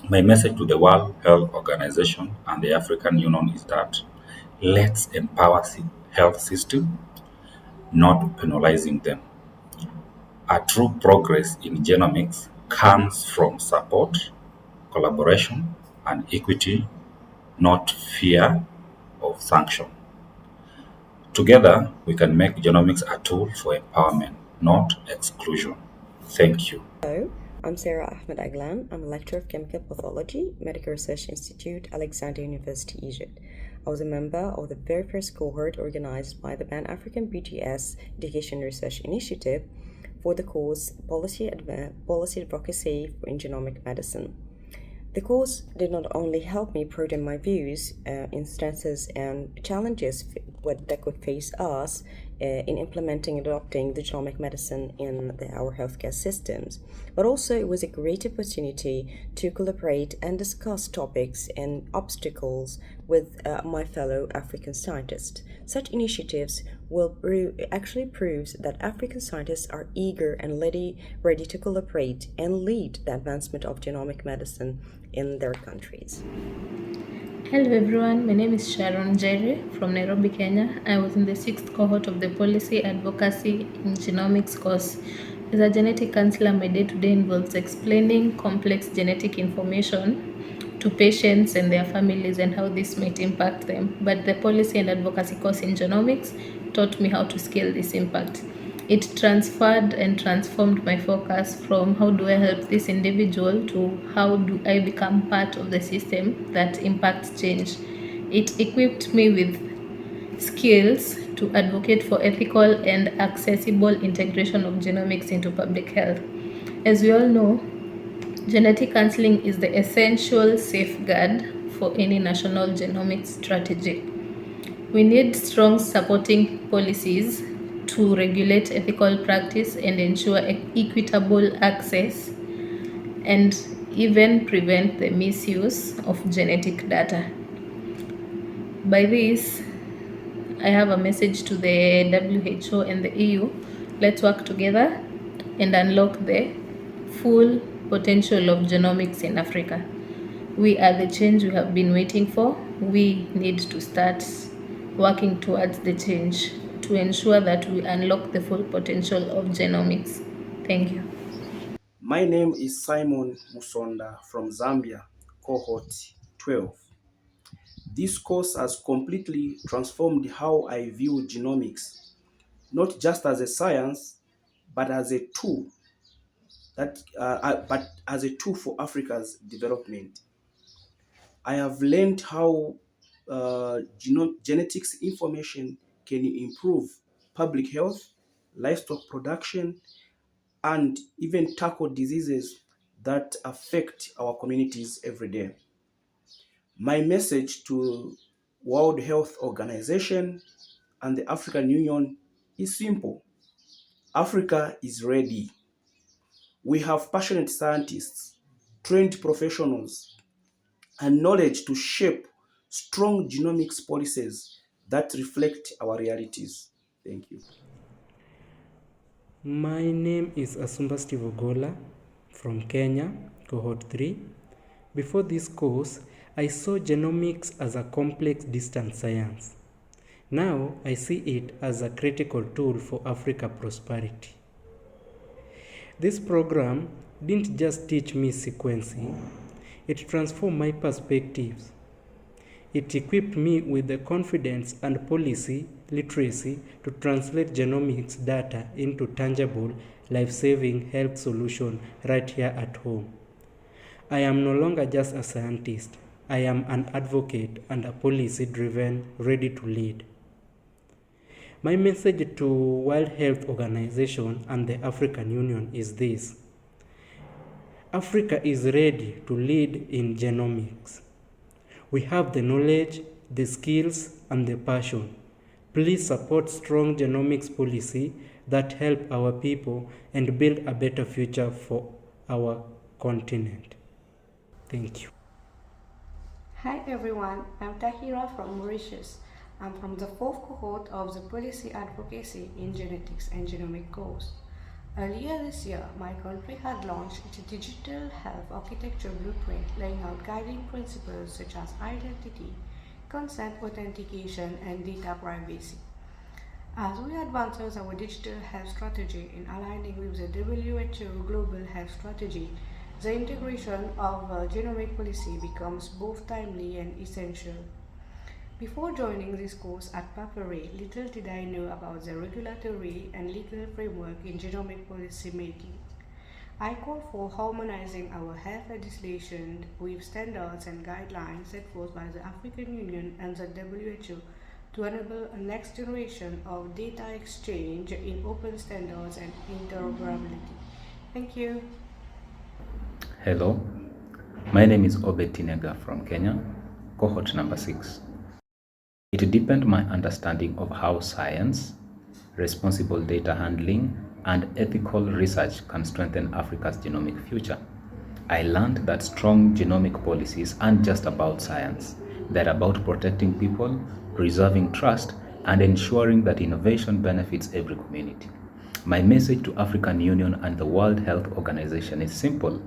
My message to the World Health Organization and the African Union is that let's empower health system, not penalizing them. A true progress in genomics comes from support, collaboration, and equity, not fear of sanction. Together, we can make genomics a tool for empowerment, not exclusion. Thank you. Hello, I'm Sarah Ahmed Aglan. I'm a lecturer of chemical pathology, Medical Research Institute, Alexandria University, Egypt. I was a member of the very first cohort organized by the Pan-African BGS Education Research Initiative for the course Policy Advocacy in Genomic Medicine. The course did not only help me broaden my views, instances, and challenges that could face us in implementing and adopting the genomic medicine in our healthcare systems, but also it was a great opportunity to collaborate and discuss topics and obstacles with my fellow African scientists. Such initiatives will actually proves that African scientists are eager and ready to collaborate and lead the advancement of genomic medicine in their countries. Hello everyone, my name is Sharon Jerry from Nairobi, Kenya. I was in the 6th cohort of the Policy Advocacy in Genomics course. As a genetic counselor, my day-to-day involves explaining complex genetic information to patients and their families and how this might impact them. But the Policy and Advocacy course in Genomics taught me how to scale this impact. It transferred and transformed my focus from how do I help this individual to how do I become part of the system that impacts change. It equipped me with skills to advocate for ethical and accessible integration of genomics into public health. As we all know, genetic counseling is the essential safeguard for any national genomics strategy. We need strong supporting policies to regulate ethical practice and ensure equitable access and even prevent the misuse of genetic data. By this, I have a message to the WHO and the EU. Let's work together and unlock the full potential of genomics in Africa. We are the change we have been waiting for. We need to start working towards the change to ensure that we unlock the full potential of genomics. Thank you. My name is Simon Musonda from Zambia, cohort 12. This course has completely transformed how I view genomics, not just as a science, but as a tool for Africa's development. I have learned how genetics information can improve public health, livestock production, and even tackle diseases that affect our communities every day. My message to World Health Organization and the African Union is simple. Africa is ready. We have passionate scientists, trained professionals, and knowledge to shape strong genomics policies that reflect our realities. Thank you. My name is Asumba Steve Ogola from Kenya, cohort 3. Before this course, I saw genomics as a complex distant science. Now I see it as a critical tool for Africa prosperity. This program didn't just teach me sequencing, it transformed my perspectives. It equipped me with the confidence and policy literacy to translate genomics data into tangible, life-saving health solutions right here at home. I am no longer just a scientist. I am an advocate and a policy-driven, ready to lead. My message to World Health Organization and the African Union is this. Africa is ready to lead in genomics. We have the knowledge, the skills, and the passion. Please support strong genomics policy that help our people and build a better future for our continent. Thank you. Hi everyone, I'm Tahira from Mauritius. I'm from the 4th cohort of the Policy Advocacy in Genetics and Genomic course. Earlier this year, my country had launched its digital health architecture blueprint, laying out guiding principles such as identity, consent authentication, and data privacy. As we advance our digital health strategy in aligning with the WHO Global Health Strategy, the integration of genomic policy becomes both timely and essential. Before joining this course at PAPERI, little did I know about the regulatory and legal framework in genomic policy making. I call for harmonizing our health legislation with standards and guidelines set forth by the African Union and the WHO to enable a next generation of data exchange in open standards and interoperability. Thank you. Hello, my name is Obed Tinega from Kenya, cohort number 6. It deepened my understanding of how science, responsible data handling, and ethical research can strengthen Africa's genomic future. I learned that strong genomic policies aren't just about science. They're about protecting people, preserving trust, and ensuring that innovation benefits every community. My message to African Union and the World Health Organization is simple.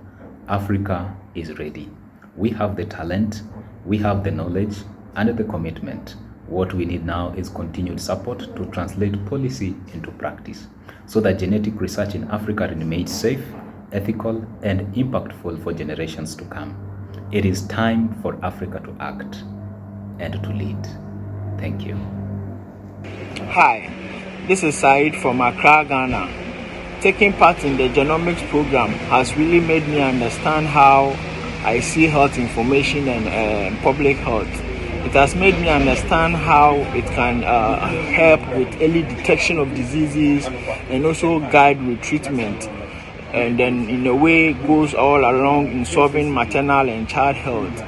Africa is ready. We have the talent, we have the knowledge, and the commitment. What we need now is continued support to translate policy into practice so that genetic research in Africa remains safe, ethical, and impactful for generations to come. It is time for Africa to act and to lead. Thank you. Hi, this is Said from Accra, Ghana. Taking part in the genomics program has really made me understand how I see health information and public health. It has made me understand how it can help with early detection of diseases and also guide with treatment. And then in a way goes all along in solving maternal and child health.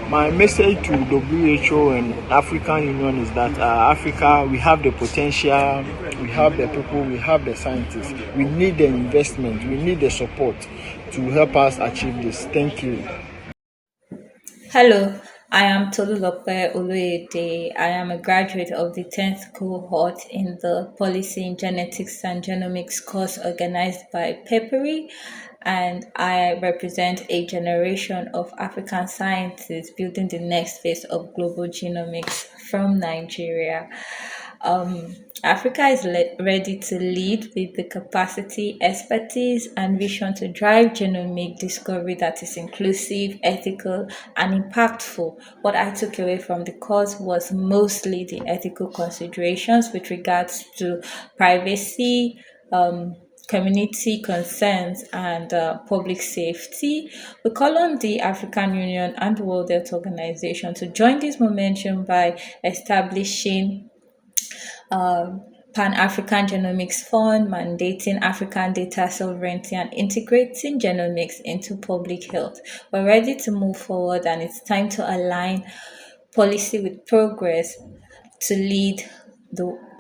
My message to WHO and African Union is that Africa, we have the potential, we have the people, we have the scientists. We need the investment, we need the support to help us achieve this. Thank you. Hello, I am Tolulope Oloyede. I am a graduate of the 10th cohort in the Policy in Genetics and Genomics course organized by PAPERI, and I represent a generation of African scientists building the next phase of global genomics from Nigeria. Africa is ready to lead with the capacity, expertise, and vision to drive genomic discovery that is inclusive, ethical, and impactful. What I took away from the course was mostly the ethical considerations with regards to privacy, community concerns, and public safety. We call on the African Union and the World Health Organization to join this momentum by establishing Pan-African Genomics Fund, mandating African data sovereignty, and integrating genomics into public health. We're ready to move forward, and it's time to align policy with progress to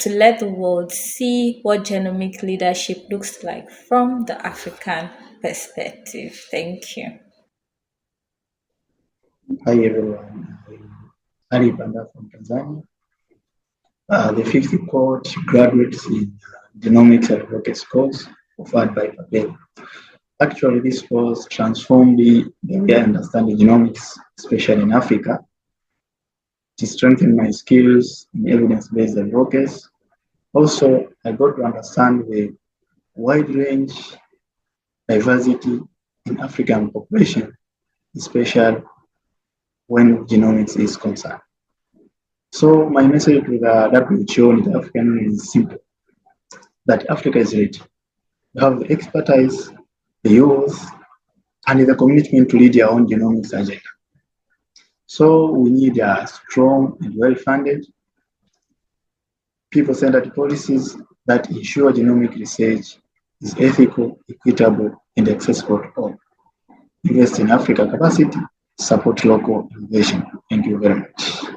let the world see what genomic leadership looks like from the African perspective. Thank you. Hi everyone, I'm Ali Banda from Tanzania. The 50 cohort graduates in Genomics Advocacy course offered by PAPERI. Actually, this course transformed the way I understand the genomics, especially in Africa. It strengthened my skills in evidence-based advocacy. Also, I got to understand the wide range diversity in African population, especially when genomics is concerned. So my message to the WHO and the African Union is simple, that Africa is ready. We have the expertise, the youth, and the commitment to lead their own genomics agenda. So we need a strong and well-funded, people-centered policies that ensure genomic research is ethical, equitable, and accessible to all. Invest in Africa capacity, support local innovation. Thank you very much.